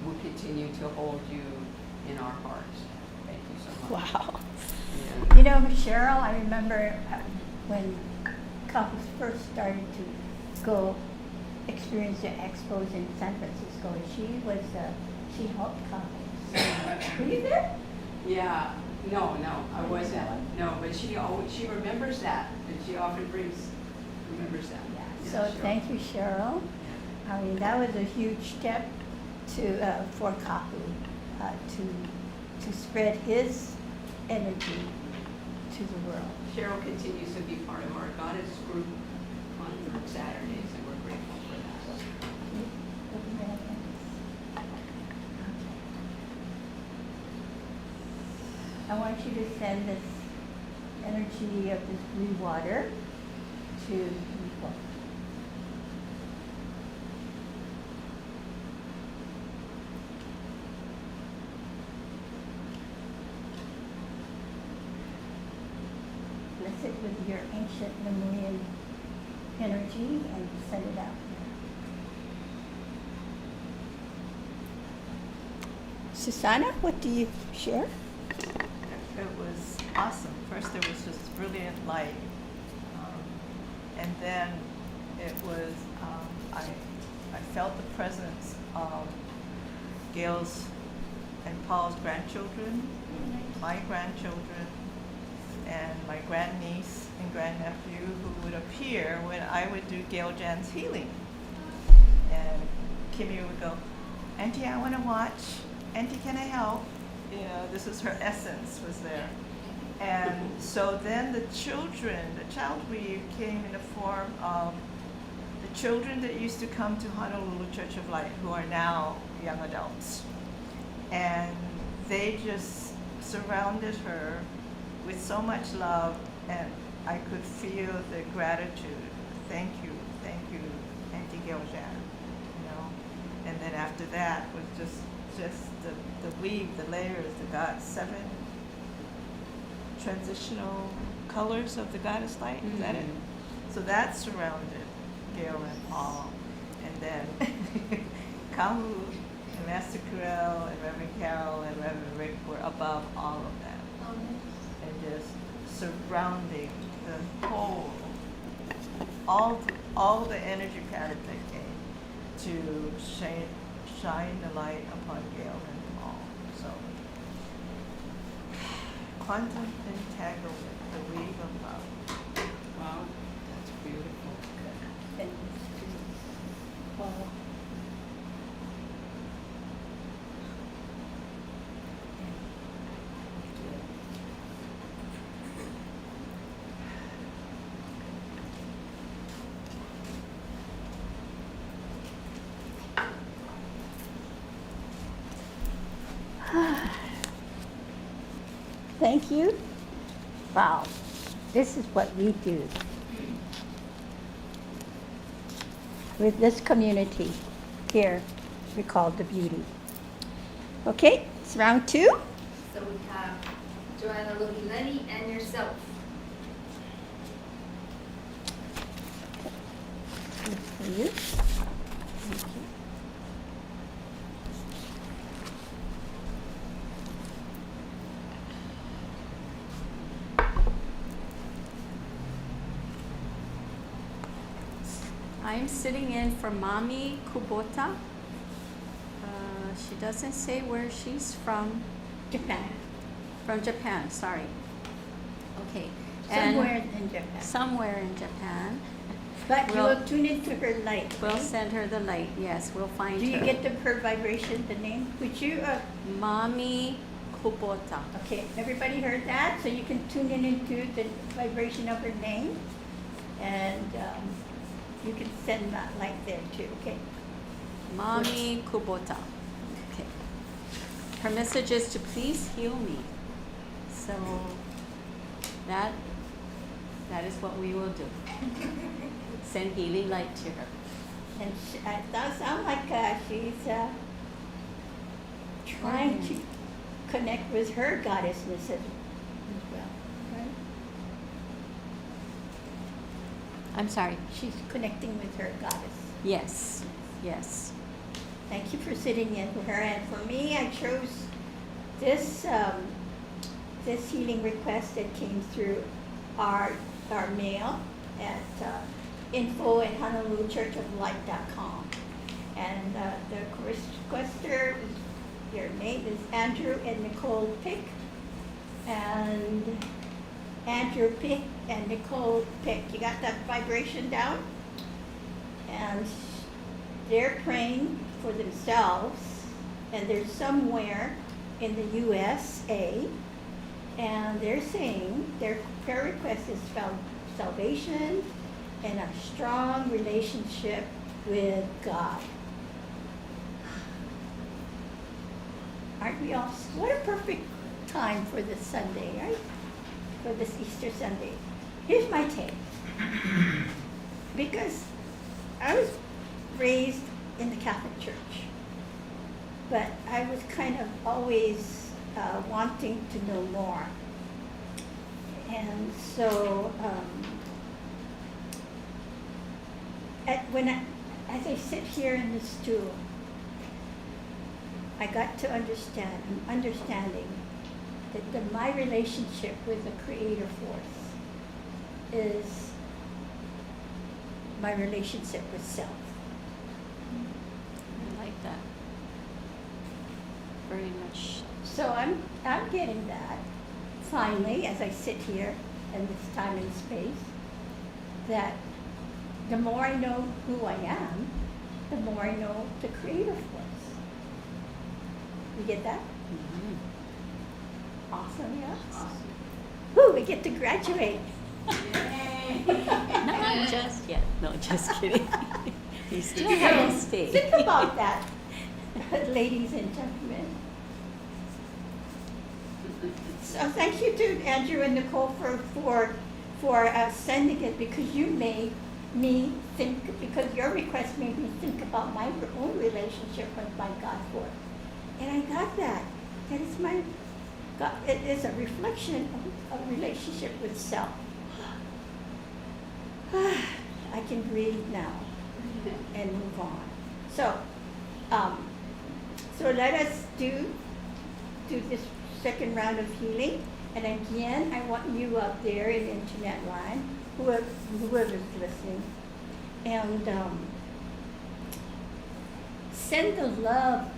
we'll continue to hold you in our hearts. Thank you so much. Wow. Yeah. You know, Cheryl, I remember when Kahu first started to go experience the expos in San Francisco. She helped Kahu. Were you there? Yeah, no, I wasn't. No, but she remembers that, and she often remembers that. Yeah. Yeah, So sure. thank you, Cheryl. I mean, that was a huge step for Kahu to spread his energy to the world. Cheryl continues to be part of our goddess group on Saturdays, and we're grateful for that. I want you to send this energy of this blue water to people. Bless it with your ancient Lemurian energy and send it out. Susanna, what do you share? It was awesome. First, there was this brilliant light, and then it was I felt the presence of Gail's and Paul's grandchildren, my grandchildren, and my grandniece and grandnephew who would appear when I would do Gail Jan's healing. And Kimmy would go, "Auntie, I want to watch. Auntie, can I help?" You know, this is her essence was there. And so then the child weave came in the form of the children that used to come to Honolulu Church of Light, who are now young adults. And they just surrounded her with so much love, and I could feel the gratitude. Thank you, Auntie Giljan, you know. And then after that was just the weave, the layers, the 7 transitional colors of the goddess light. Is that it? So that surrounded Gail and Paul, and then Kahu and Master Kurel and Reverend Carol and Reverend Rick were above all of that, and just surrounding the whole, all the energy pattern that came to shine the light upon Gail and Paul. So quantum entanglement, the weave of love. Wow, that's beautiful. And to Paul. Thank you. Wow, this is what we do with this community here we call the beauty. Okay, it's round 2. So we have Joanna Loki-Lenny and yourself. This for you. Thank you. I'm sitting in for Mami Kubota. She doesn't say where she's from. Japan. From Japan, sorry. Okay. Somewhere in Japan. Somewhere in Japan. But you We'll- will tune into her light. We'll right? send her the light. Yes, we'll find Do you her. get her vibration, the name? Would you, Mami Kubota. okay, everybody heard that? So you can tune in into the vibration of her name. And you can send that light there too, okay? Mami Kubota. Okay. Her message is to please heal me. So that is what we will do. Send healing light to her. And it does sound like she's trying to connect with her goddessness as well, right? I'm sorry. She's connecting with her goddess. Yes. Yes. Thank you for sitting in with her. And for me, I chose this this healing request that came through our mail at info@honoluluchurchoflight.com. And the requester, your name is Andrew and Nicole Pick. And Andrew pick and Nicole pick. You got that vibration down? And they're praying for themselves, and they're somewhere in the USA, and they're saying their prayer request is salvation and a strong relationship with God. Aren't we all? What a perfect time for this Sunday, right? For this Easter Sunday. Here's my take. Because I was raised in the Catholic Church, but I was kind of always wanting to know more. And so, as I sit here in the stool, I got to understand, I'm understanding that my relationship with the Creator Force is my relationship with self. I like that. Very much. So I'm getting that finally as I sit here in this time and space, that the more I know who I am, the more I know the Creator Force. You get that? Awesome, yeah? Awesome. Woo, we get to graduate. Not just yet. No, just kidding. You still So, have to stay. think about that, ladies and gentlemen. So thank you to Andrew and Nicole for sending it, because you made me think, because your request made me think about my own relationship with my God force. And I got that. That is my God. It is a reflection of a relationship with self. I can breathe now and move on. So, so let us do this second round of healing. And again, I want you out there in the internet line, whoever's listening, and send the love,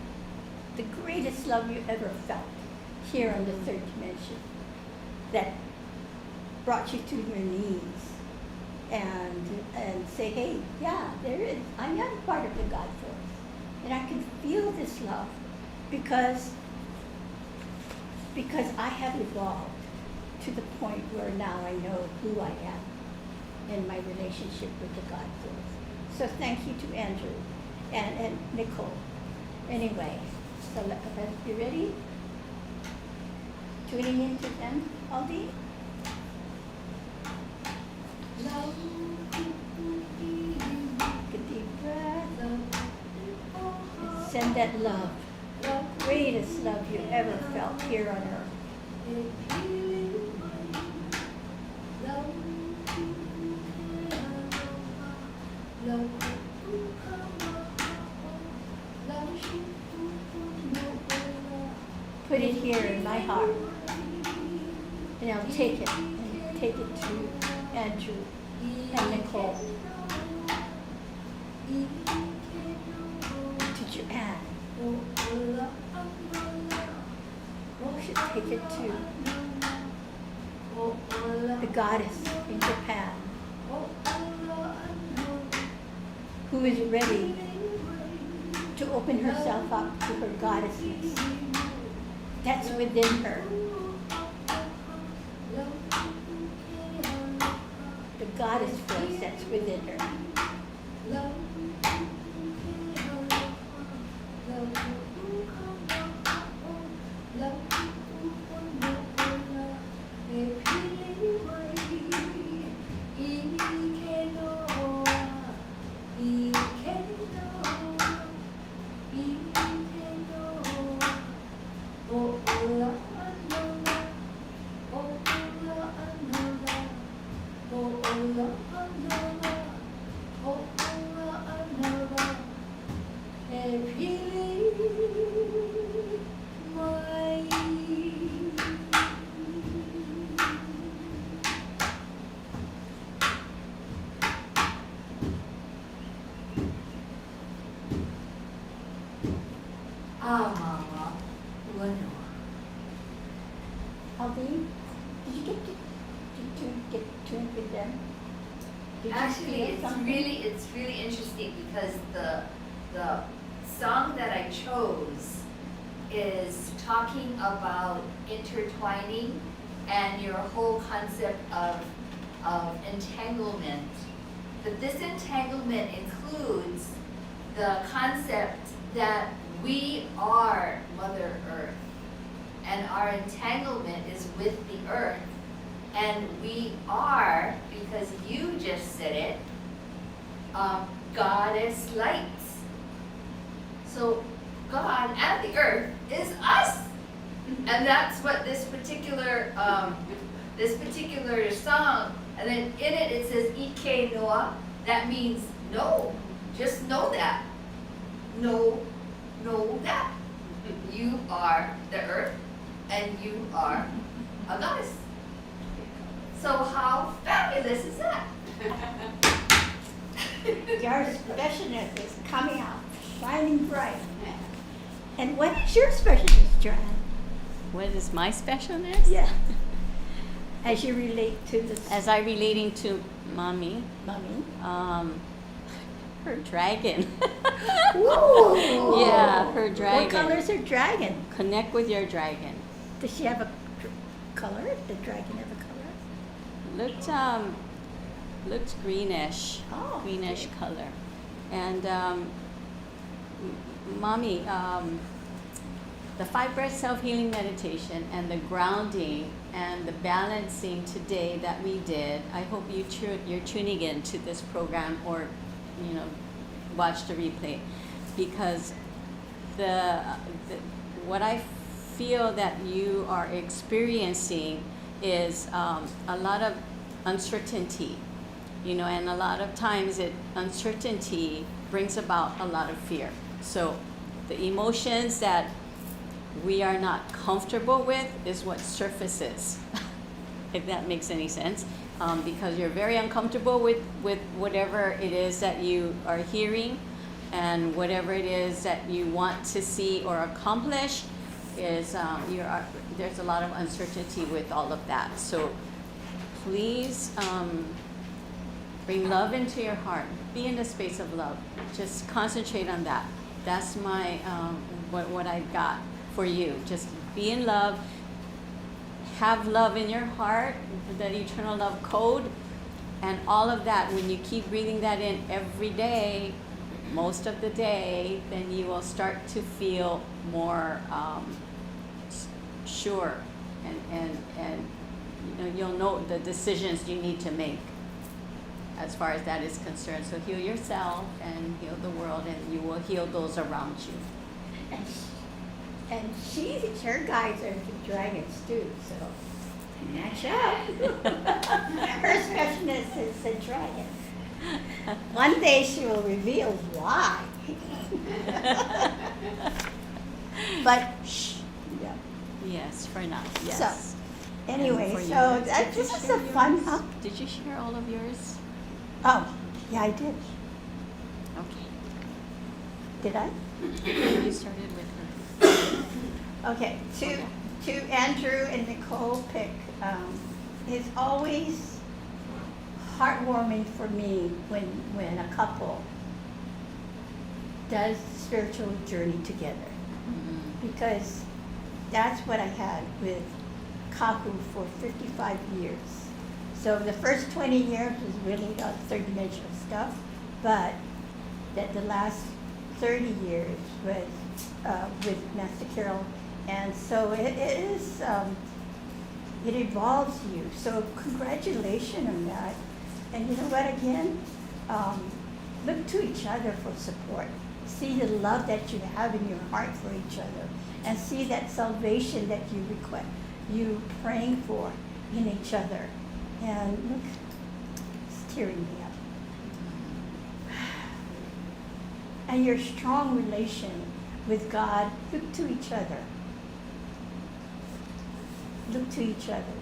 the greatest love you ever felt here on the third dimension, that brought you to your knees, and say, hey, yeah, there is, I am part of the God force, and I can feel this love because I have evolved to the point where now I know who I am in my relationship with the God force. So thank you to Andrew and Nicole. Anyway, so you ready? Tuning into them, Aldi? Take a deep breath. And send that love, the greatest love you ever felt here on earth. Put it here in my heart, and I'll take it to Andrew and Nicole, to Joanne. We should take it to the goddess in Japan, who is ready to open herself up to her goddessness that's within her. The goddess force that's within her. Alvin, did you get tuned with them? Did you Actually, feel it's something? really interesting because the song that I chose is talking about intertwining and your whole concept of entanglement. But this entanglement includes the concept that we are Mother Earth, and our entanglement is with the earth, and we are, because you just said it, goddess lights. So God and the earth is us, and that's what this particular song. And then in it says Ike Noa. That means know. Just know that. Know that. You are the earth, and you are a goddess. So how fabulous is that? Your specialness is coming out, shining bright. And what is your specialness, Joanne? What is my specialness? Yeah. As you relate to this As I relating to mommy, mummy. her dragon. Whoa! Yeah, her dragon. What color is her dragon? Connect with your dragon. Does she have a color? Does the dragon have a color? Looked greenish, Oh, greenish okay. color. And mommy, the 5 breath self-healing meditation and the grounding and the balancing today that we did, I hope you're tuning in to this program or, watch the replay, because what I feel that you are experiencing is a lot of uncertainty, and a lot of times uncertainty brings about a lot of fear. So the emotions that we are not comfortable with is what surfaces, if that makes any sense, because you're very uncomfortable with whatever it is that you are hearing, and whatever it is that you want to see or accomplish is there's a lot of uncertainty with all of that. So please bring love into your heart. Be in the space of love. Just concentrate on that. That's my what I've got for you. Just be in love. Have love in your heart, the eternal love code, and all of that. When you keep breathing that in every day, most of the day, then you will start to feel more sure, and you'll know the decisions you need to make as far as that is concerned. So heal yourself and heal the world, and you will heal those around you. And her guys are the dragons too, so match up. Her specialness is the dragon. One day she will reveal why. But shh. Yeah. Yes, for now. Yes. So, anyway, And for so you, that, did you this is share a fun, yours? huh? Did you share all of yours? Oh, yeah, I did. Okay. Did I? You started with her. Okay, to Andrew and Nicole Pick, it's always heartwarming for me when a couple does spiritual journey together, because that's what I had with Kahu for 55 years. So the first 20 years was really third dimensional stuff, but that the last 30 years was with Master Carol, and so it is it evolves you. So congratulations on that. And you know what? Again, look to each other for support. See the love that you have in your heart for each other, and see that salvation that you request, you praying for in each other. And look, it's tearing me up. And your strong relation with God, look to each other. Look to each other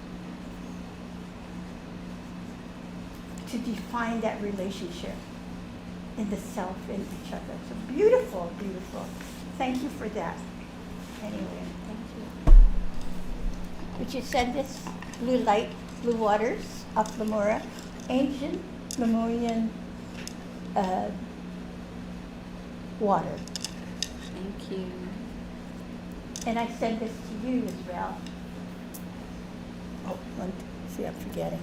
to define that relationship in the self in each other. So beautiful, beautiful. Thank you for that. Anyway, thank you. Would you send this blue light, blue waters of Lemura, ancient Lemurian water? Thank you. And I send this to you as well. Oh, see, I'm forgetting.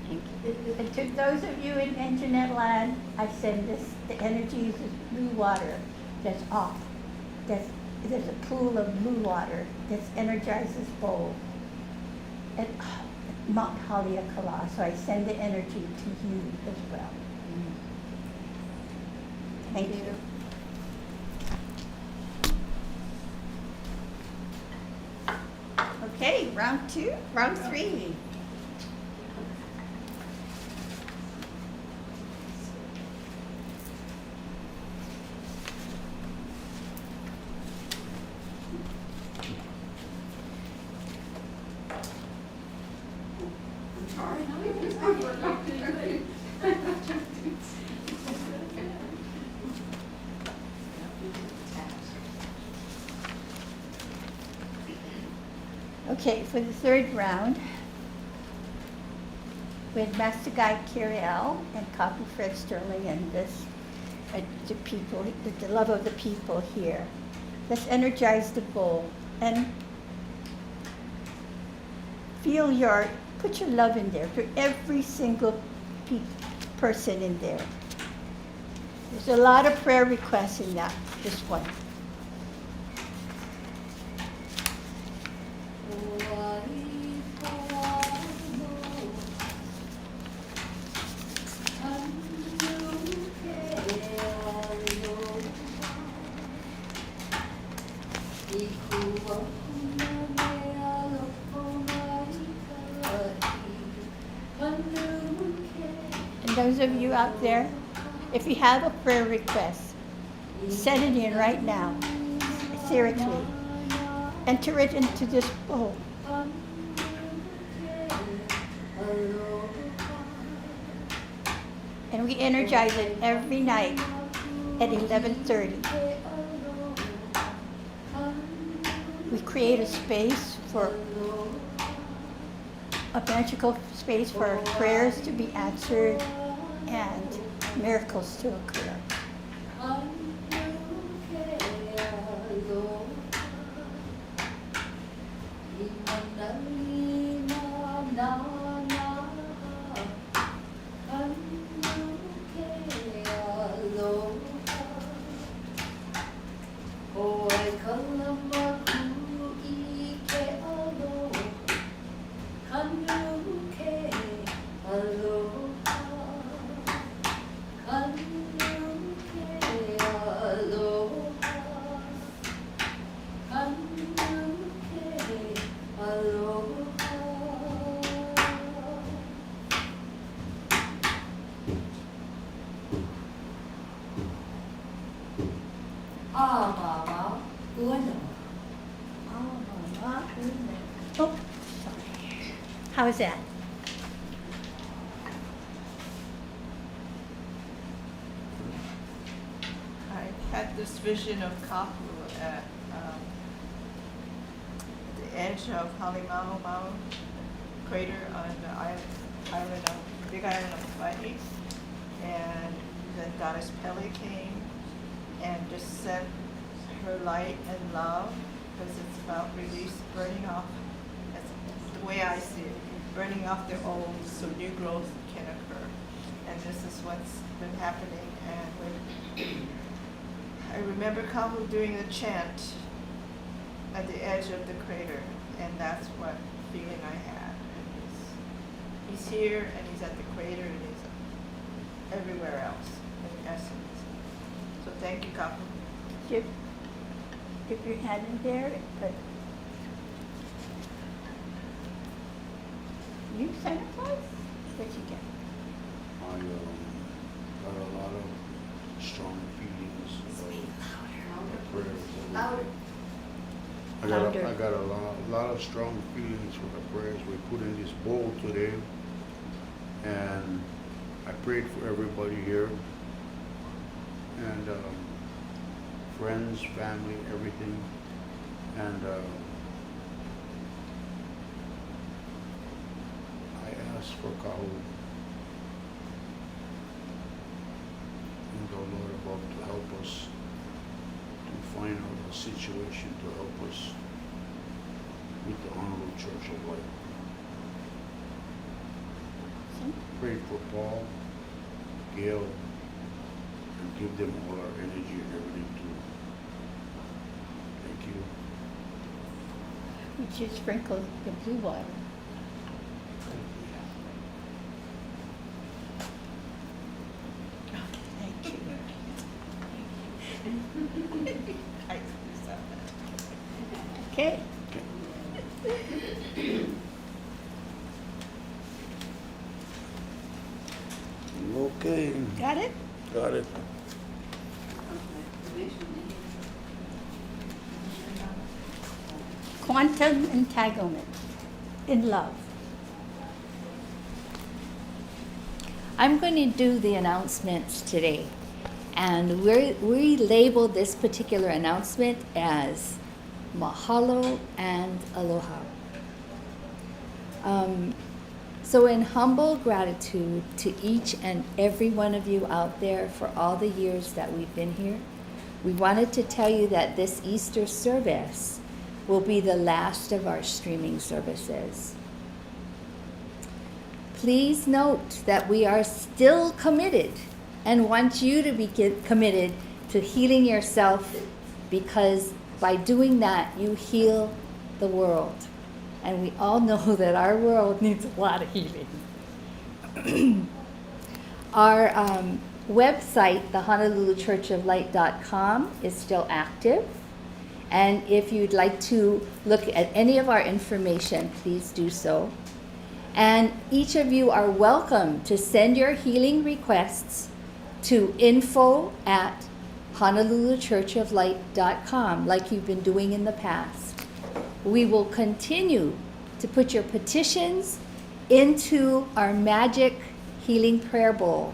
Thank you. And to those of you in internet land, I send this, the energies of blue water that's off. There's a pool of blue water that energizes bowl at Mount Haleakala. So I send the energy to you as well. Thank you. Okay, round three. Okay, for the third round, we had Master Guide Kiriel and Kahu Fred Sterling and this, the people, the love of the people here. Let's energize the bowl and put your love in there for every single person in there. There's a lot of prayer requests in this one. And those of you out there, if you have a prayer request, send it in right now, seriously. Enter it into this bowl. And we energize it every night at 11:30. We create a space for a magical space for our prayers to be answered and miracles to occur. Oh, sorry. How is that? I had this vision of Kahu at the edge of Halimau crater on the island of Big Island of Hawaii, and then Goddess Pele came and just sent her light and love, because it's about burning off. That's the way I see it, burning off the old so new growth can occur. And this is what's been happening. And when I remember Kahu doing the chant at the edge of the crater, and that's what feeling I had. And he's here, and he's at the crater, and he's everywhere else in essence. So thank you, Kahu. Dip your hand in there, but you Santa Claus? What'd you get? I got a lot of strong feelings of prayers. Louder. I got a lot of strong feelings for the prayers we put in this bowl today, and I prayed for everybody here, and friends, family, everything, and for Kahu. And the Lord about to help us to find out the situation to help us with the Honolulu Church of Light. Pray for Paul, Gail, and give them all our energy and everything too. Thank you. We should sprinkle the blue water. Thank you. Okay. Okay, Got it? got it. Quantum entanglement in love. I'm going to do the announcements today. And we labeled this particular announcement as Mahalo and Aloha. So in humble gratitude to each and every one of you out there for all the years that we've been here, we wanted to tell you that this Easter service will be the last of our streaming services. Please note that we are still committed and want you to be committed to healing yourself, because by doing that, you heal the world. And we all know that our world needs a lot of healing. Our website, the HonoluluChurchOfLight.com, is still active. And if you'd like to look at any of our information, please do so. And each of you are welcome to send your healing requests to info@HonoluluChurchOfLight.com, like you've been doing in the past. We will continue to put your petitions into our magic healing prayer bowl,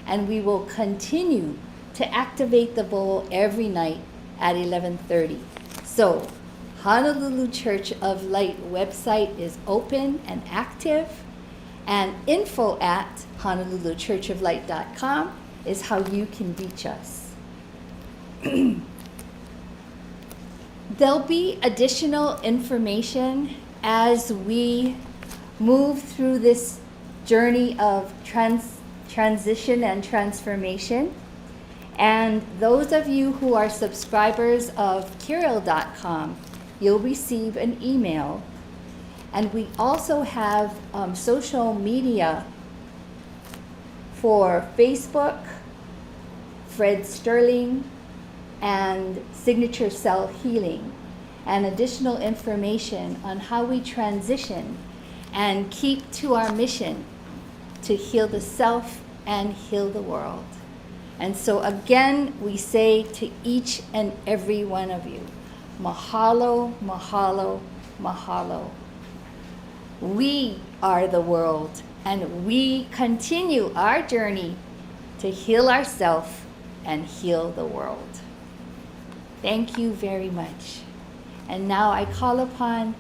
and we will continue to activate the bowl every night at 11:30. So, Honolulu Church of Light website is open and active, and info@HonoluluChurchOfLight.com is how you can reach us. There'll be additional information as we move through this journey of transition and transformation. And those of you who are subscribers of Kirill.com, you'll receive an email. And we also have social media for Facebook, Fred Sterling, and Signature Cell Healing, and additional information on how we transition and keep to our mission to heal the self and heal the world. And so again, we say to each and every one of you, mahalo, mahalo, mahalo. We are the world, and we continue our journey to heal ourselves and heal the world. Thank you very much. And now I call upon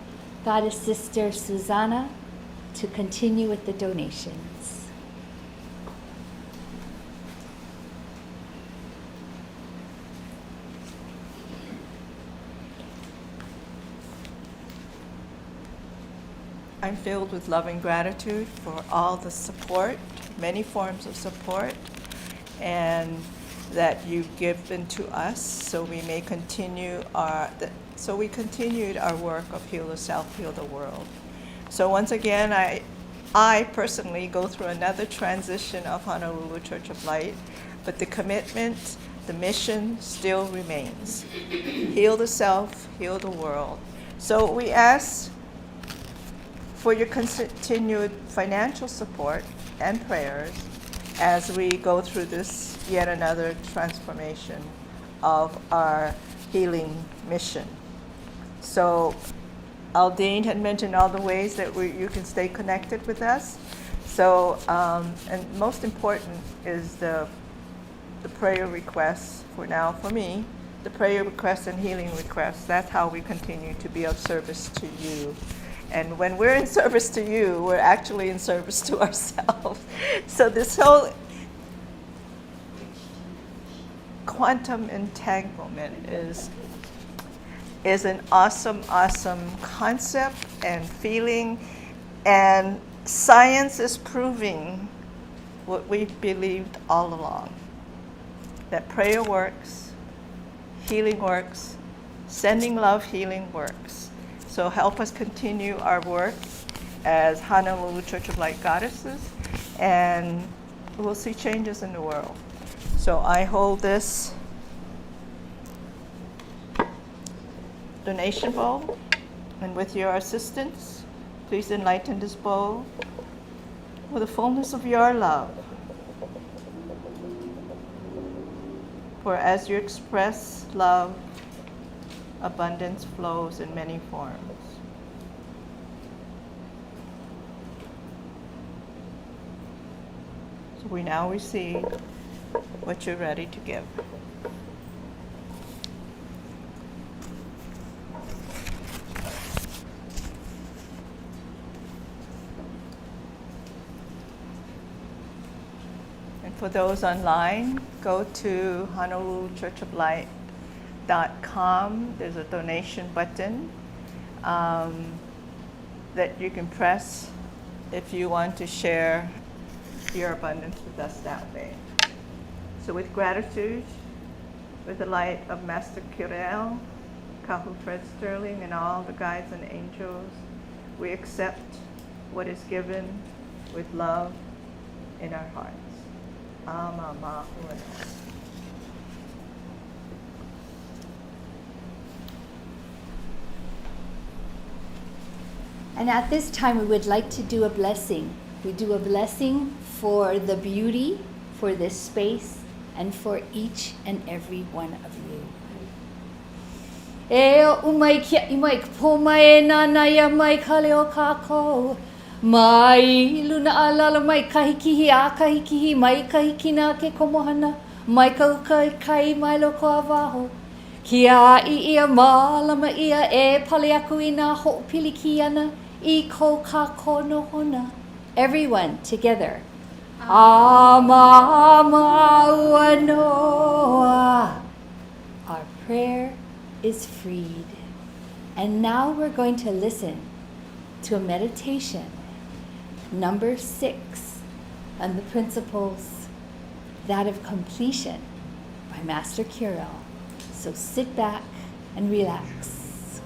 Goddess Sister Susanna to continue with the donations. I'm filled with love and gratitude for all the support, many forms of support, and that you've given to us, so we may continue we continued our work of heal the self, heal the world. So once again, I personally go through another transition of Honolulu Church of Light, but the commitment, the mission still remains. Heal the self, heal the world. So we ask for your continued financial support and prayers as we go through this yet another transformation of our healing mission. So Aldine had mentioned all the ways that you can stay connected with us. So, and most important is the prayer requests for now, for me, the prayer requests and healing requests. That's how we continue to be of service to you. And when we're in service to you, we're actually in service to ourselves. So this whole quantum entanglement is an awesome, awesome concept and feeling. And science is proving what we believed all along, that prayer works, healing works, sending love healing works. So help us continue our work as Honolulu Church of Light Goddesses, and we'll see changes in the world. So I hold this donation bowl, and with your assistance, please enlighten this bowl with the fullness of your love. For as you express love, abundance flows in many forms. So we now receive what you're ready to give. And for those online, go to HonoluluChurchofLight.com. There's a donation button that you can press if you want to share your abundance with us that way. So with gratitude, with the light of Master Kirel, Kahu Fred Sterling, and all the guides and angels, we accept what is given with love in our hearts. Mahalo and Aloha. And at this time, we would like to do a blessing. We do a blessing for the beauty, for this space, and for each and every one of you. E umai kia imai po mai nana ya mai kale o kako. Mai luna alala mai kahikihi a kahikihi mai kahikina ke komohana. Mai kaukai kai mai loko avaho. Kia I ia malama ia e pale aku I nā ho'opili ki ana I ko kako no hona. Everyone together. Amamauanoa. Our prayer is freed. And now we're going to listen to a meditation, number 6, on the principles, that of completion, by Master Kirel. So sit back and relax.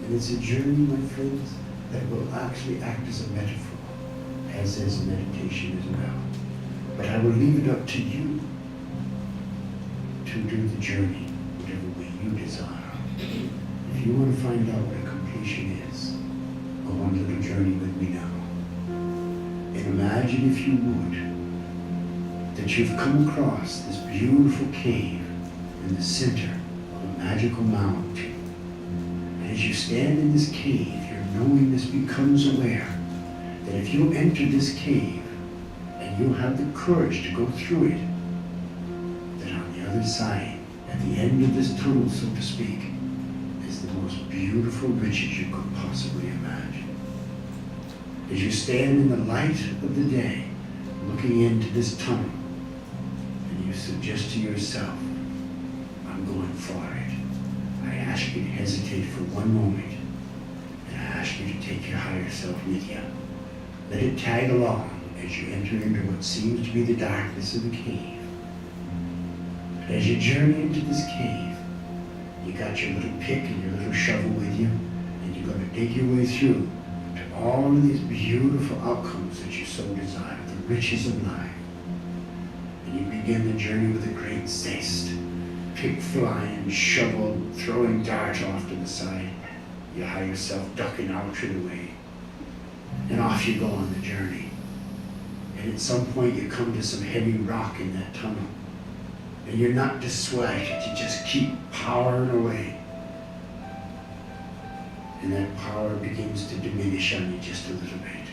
And it's a journey, my friends, that will actually act as a metaphor, as is meditation as well. But I will leave it up to you to do the journey whatever way you desire. If you want to find out what a completion is, go on a little journey with me now. And imagine, if you would, that you've come across this beautiful cave in the center of a magical mountain. And as you stand in this cave, your knowingness becomes aware that if you enter this cave and you have the courage to go through it, that on the other side, at the end of this tunnel, so to speak, is the most beautiful riches you could possibly imagine. As you stand in the light of the day, looking into this tunnel, and you suggest to yourself, I'm going for it. I ask you to hesitate for one moment, and I ask you to take your higher self with you. Let it tag along as you enter into what seems to be the darkness of the cave. But as you journey into this cave, you got your little pick and your little shovel with you, and you're going to dig your way through to all of these beautiful outcomes that you so desire, the riches of life. And you begin the journey with a great zest, pick flying, shovel, throwing dart off to the side, your higher self ducking out of the way. And off you go on the journey. And at some point you come to some heavy rock in that tunnel. And you're not dissuaded, you just keep powering away. And that power begins to diminish on you just a little bit.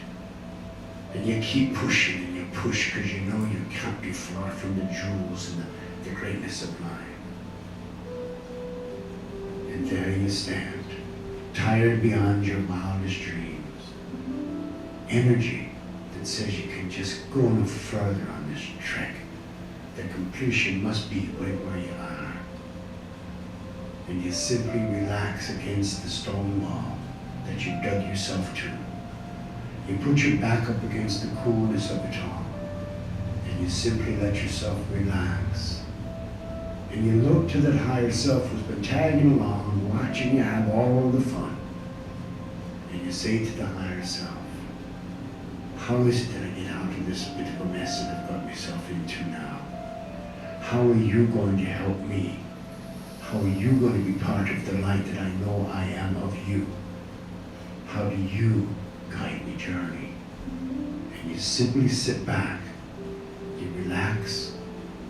And you keep pushing, and you push because you know you can't be far from the jewels and the greatness of life. And there you stand, tired beyond your wildest dreams, energy that says you can just go no further on this trek, that completion must be right where you are. And you simply relax against the stone wall that you dug yourself to. You put your back up against the coolness of it all, and you simply let yourself relax. And you look to that higher self who's been tagging along, watching you have all the fun. And you say to the higher self, how is it that I get out of this bit of a mess that I've got myself into now? How are you going to help me? How are you going to be part of the light that I know I am of you? How do you guide me journey? And you simply sit back, you relax,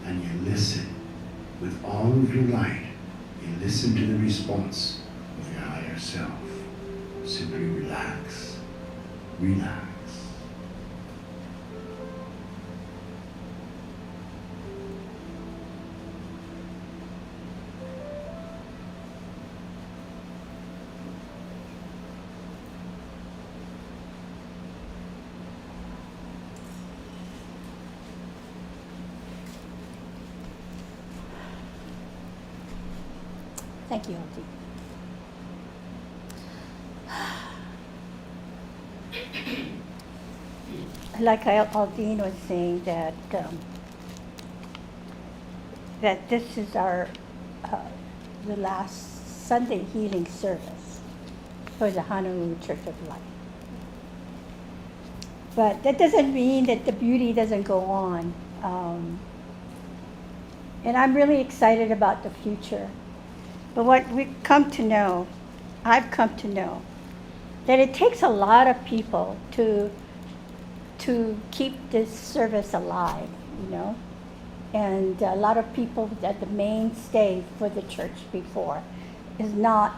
and you listen. With all of your light, you listen to the response of your higher self. Simply relax, relax. Thank you, Auntie. Like Aldine was saying, that this is our the last Sunday healing service for the Honolulu Church of Light. But that doesn't mean that the beauty doesn't go on. And I'm really excited about the future. But what we've come to know, I've come to know, that it takes a lot of people to keep this service alive, you know. And a lot of people that the mainstay for the church before is not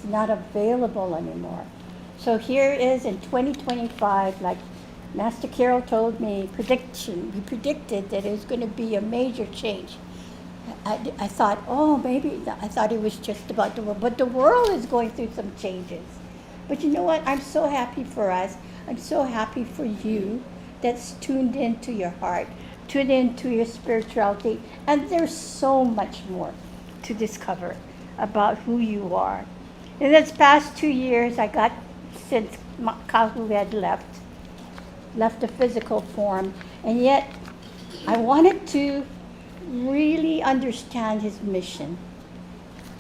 available anymore. So here is in 2025, like Master Carol told me, he predicted that it was going to be a major change. I thought, oh, maybe, I thought it was just about the world, but the world is going through some changes. But you know what? I'm so happy for us. I'm so happy for you that's tuned into your heart, tuned into your spirituality, and there's so much more to discover about who you are. In this past 2 years, I got, since Kahu had left the physical form, and yet I wanted to really understand his mission.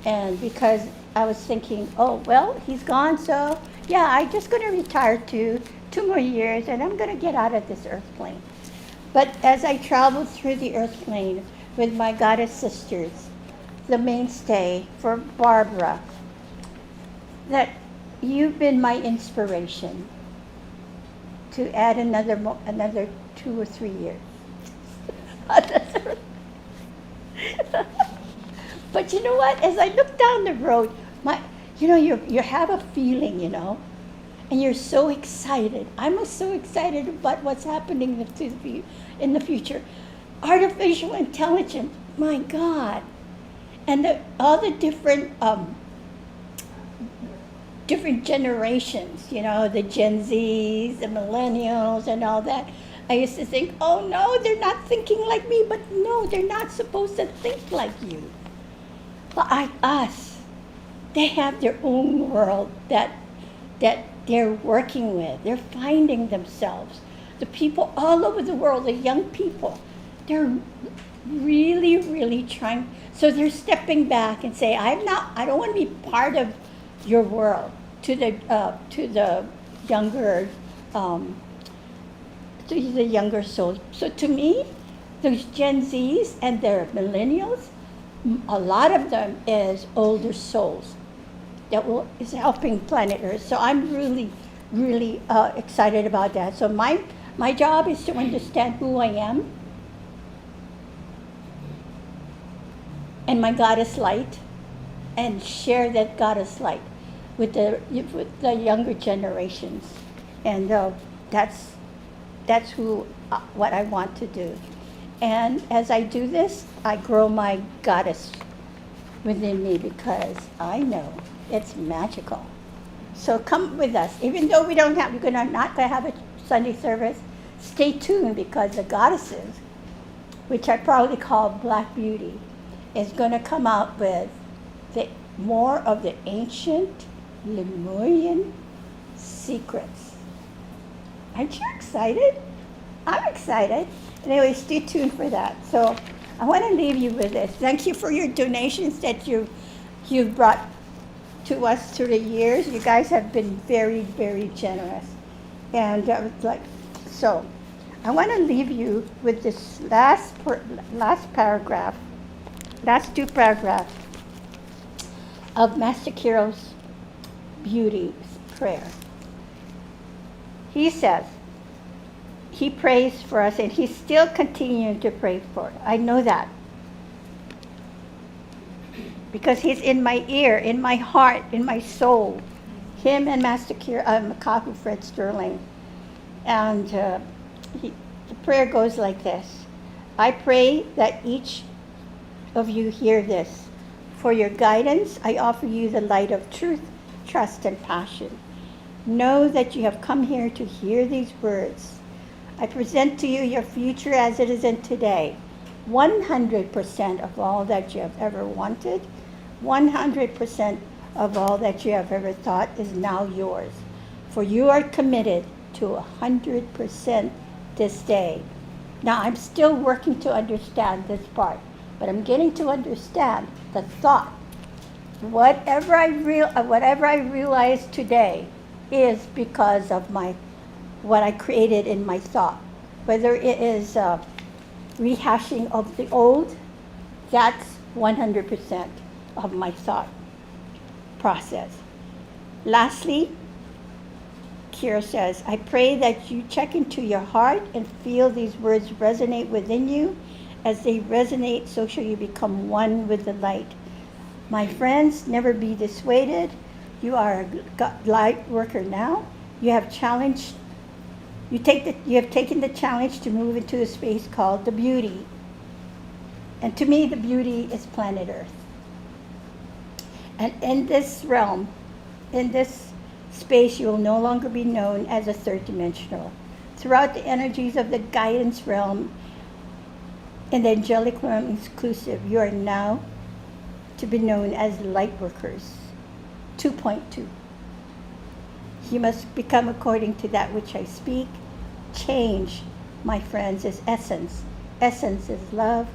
And because I was thinking, oh, well, he's gone, so yeah, I'm just going to retire 2 more years, and I'm going to get out of this earth plane. But as I traveled through the earth plane with my goddess sisters, the mainstay for Barbara, that you've been my inspiration to add another 2 or 3 years. But you know what? As I look down the road, you have a feeling, you know, and you're so excited. I'm so excited about what's happening in the future. Artificial intelligence, my God, and all the different generations, you know, the Gen Zs, the millennials, and all that. I used to think, oh no, they're not thinking like me, but no, they're not supposed to think like you. But us, they have their own world that they're working with. They're finding themselves. The people all over the world, the young people, they're really, really trying. So they're stepping back and say, I don't want to be part of your world. To the younger souls. So to me, there's Gen Zs and their millennials. A lot of them is older souls that is helping planet Earth. So I'm really, really excited about that. So my job is to understand who I am and my goddess light, and share that goddess light with the younger generations, and that's what I want to do. And as I do this, I grow my goddess within me, because I know It's magical. So come with us. Even though we're not gonna have a Sunday service, stay tuned because the goddesses, which I probably call Black Beauty, is gonna come out with more of the ancient Lemurian secrets. Aren't you excited? I'm excited. Anyway, stay tuned for that. So I want to leave you with this. Thank you for your donations that you've brought to us through the years. You guys have been very, very generous. And so I want to leave you with this last paragraph, last two paragraphs of Master Kiro's Beauty prayer. He says, he prays for us and he's still continuing to pray for it. I know that. Because he's in my ear, in my heart, in my soul. Him and Master Kahu, Fred Sterling. And the prayer goes like this. I pray that each of you hear this. For your guidance, I offer you the light of truth, trust, and passion. Know that you have come here to hear these words. I present to you your future as it is in today. 100% of all that you have ever wanted, 100% of all that you have ever thought is now yours. For you are committed to 100% this day. Now I'm still working to understand this part, but I'm getting to understand the thought. Whatever I realize today is because of what I created in my thought. Whether it is rehashing of the old, that's 100% of my thought process. Lastly, Kira says, I pray that you check into your heart and feel these words resonate within you. As they resonate, so shall you become one with the light. My friends, never be dissuaded. You are a light worker now. You have challenged. You have taken the challenge to move into a space called the beauty. And to me, the beauty is planet Earth. And in this realm, in this space, you will no longer be known as a third dimensional. Throughout the energies of the guidance realm and the angelic realm exclusive, you are now to be known as light workers 2.2. You must become according to that which I speak. Change, my friends, is essence. Essence is love.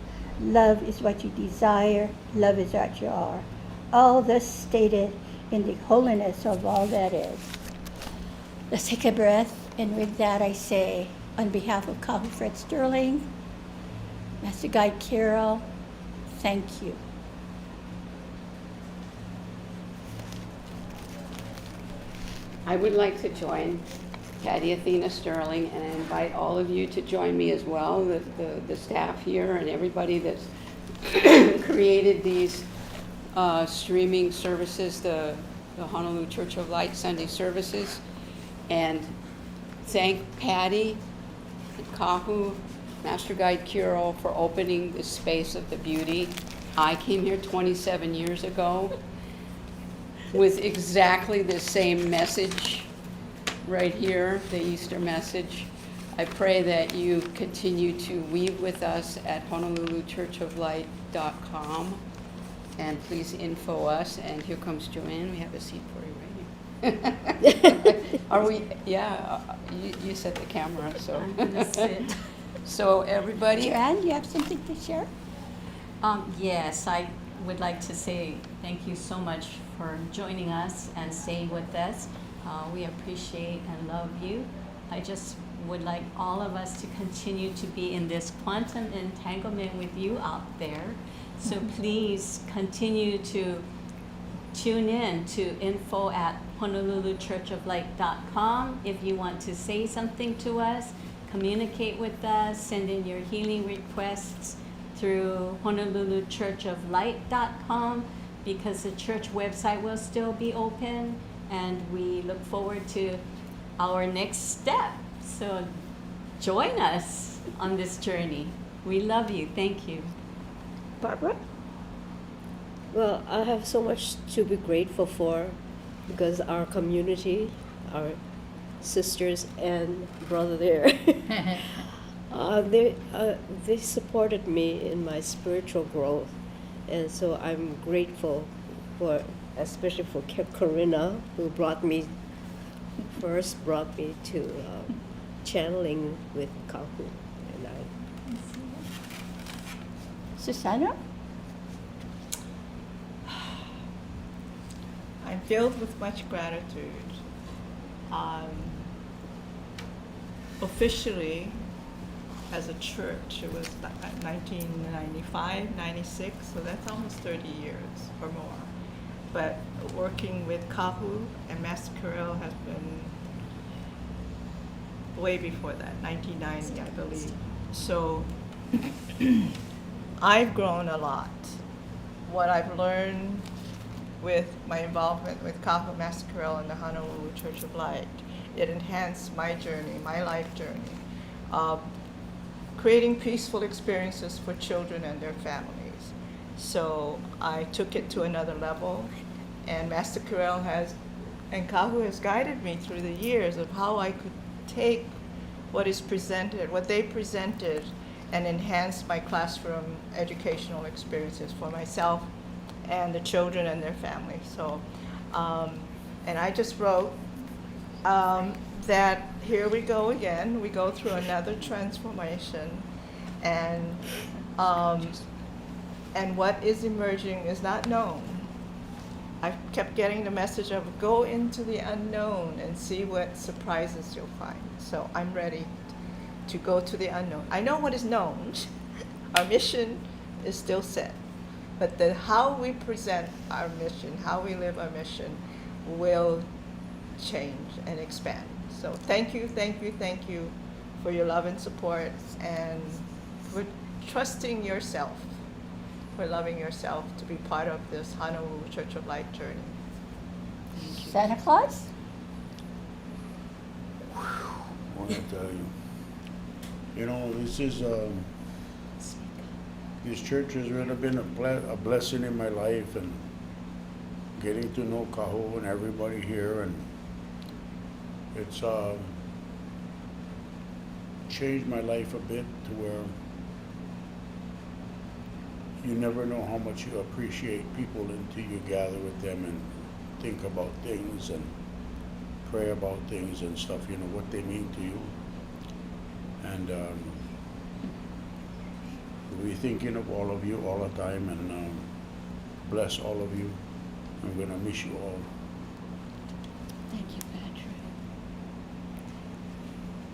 Love is what you desire. Love is what you are. All this stated in the holiness of all that is. Let's take a breath, and with that I say, on behalf of Kahu Fred Sterling, Master Guide Carol, thank you. I would like to join Patty Athena Sterling and invite all of you to join me as well, the staff here and everybody that's created these streaming services, the Honolulu Church of Light Sunday services, and thank Patty and Kahu, Master Guide Kiro, for opening this space of the beauty. I came here 27 years ago with exactly the same message right here, the Easter message. I pray that you continue to weave with us at HonoluluChurchofLight.com, and please info us. And here comes Joanne. We have a seat for you right here. Are we? Yeah, you set the camera, so. I'm gonna sit. So everybody. Joanne, you have something to share? Yes, I would like to say thank you so much for joining us and staying with us. We appreciate and love you. I just would like all of us to continue to be in this quantum entanglement with you out there. So please continue to tune in to info@HonoluluChurchofLight.com. If you want to say something to us, communicate with us, send in your healing requests through HonoluluChurchofLight.com, because the church website will still be open, and we look forward to our next step. So join us on this journey. We love you. Thank you. Barbara? Well, I have so much to be grateful for because our community, our sisters and brother there, they supported me in my spiritual growth, and so I'm grateful for, especially for Corinna, who brought me to channeling with Kahu, and Susanna? I'm filled with much gratitude. Officially, as a church, it was 1995, 96, so that's almost 30 years or more. But working with Kahu and Master Carell has been way before that, 1990, I believe. So I've grown a lot. What I've learned with my involvement with Kahu, Master Carell, and the Honolulu Church of Light, it enhanced my journey, my life journey, creating peaceful experiences for children and their families. So I took it to another level, and Master Carell and Kahu has guided me through the years of how I could take what they presented, and enhance my classroom educational experiences for myself and the children and their families. So, and I just wrote that here we go again. We go through another transformation, and what is emerging is not known. I kept getting the message of go into the unknown and see what surprises you'll find. So I'm ready to go to the unknown. I know what is known. Our mission is still set. But how we present our mission, how we live our mission will change and expand. So thank you for your love and support, and for trusting yourself, for loving yourself to be part of this Honolulu Church of Light journey. Santa Claus? I want to tell you, this church has really been a blessing in my life, and getting to know Kahu and everybody here, and it's changed my life a bit to where you never know how much you appreciate people until you gather with them and think about things and pray about things and stuff, what they mean to you. And we're thinking of all of you all the time, and bless all of you. I'm going to miss you all. Thank you, Patrick.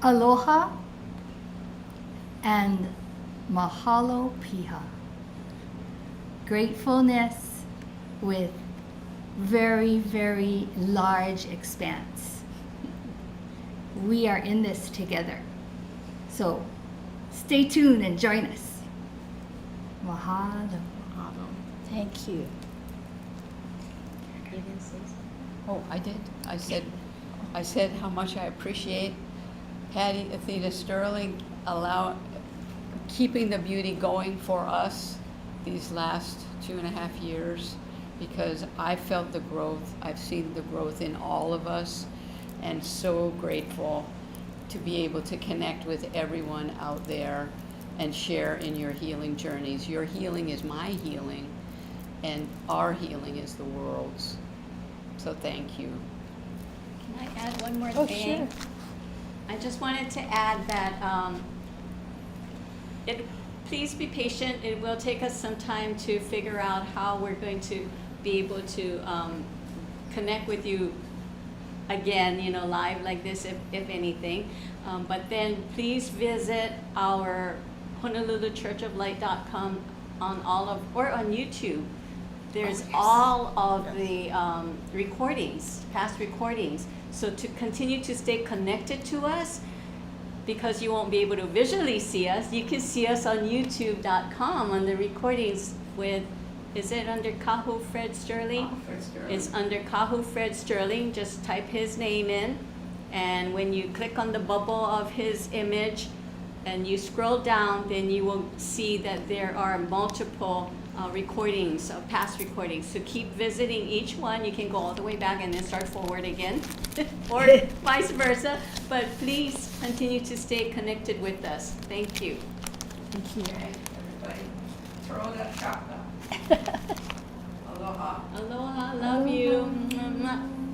Aloha and mahalo piha. Gratefulness with very, very large expanse. We are in this together. So stay tuned and join us. Mahalo. Thank you. Oh, I did. I said how much I appreciate Patty Athena Sterling keeping the beauty going for us these last 2.5 years, because I felt the growth. I've seen the growth in all of us, and so grateful to be able to connect with everyone out there and share in your healing journeys. Your healing is my healing, and our healing is the world's. So thank you. Can I add one more Oh, thing? sure. I just wanted to add that please be patient. It will take us some time to figure out how we're going to be able to connect with you again, live like this, if anything. But then please visit our HonoluluChurchofLight.com or on YouTube. There's all of the past recordings. So to continue to stay connected to us, because you won't be able to visually see us, you can see us on YouTube.com on the recordings is it under Kahu Fred Sterling? Fred Sterling. It's under Kahu Fred Sterling. Just type his name in, and when you click on the bubble of his image and you scroll down, then you will see that there are multiple recordings of past recordings. So keep visiting each one. You can go all the way back and then start forward again, or vice versa. But please continue to stay connected with us. Thank you. Thank you. Okay, everybody, throw that shotgun. Aloha. Aloha, love you. Mwah, mwah.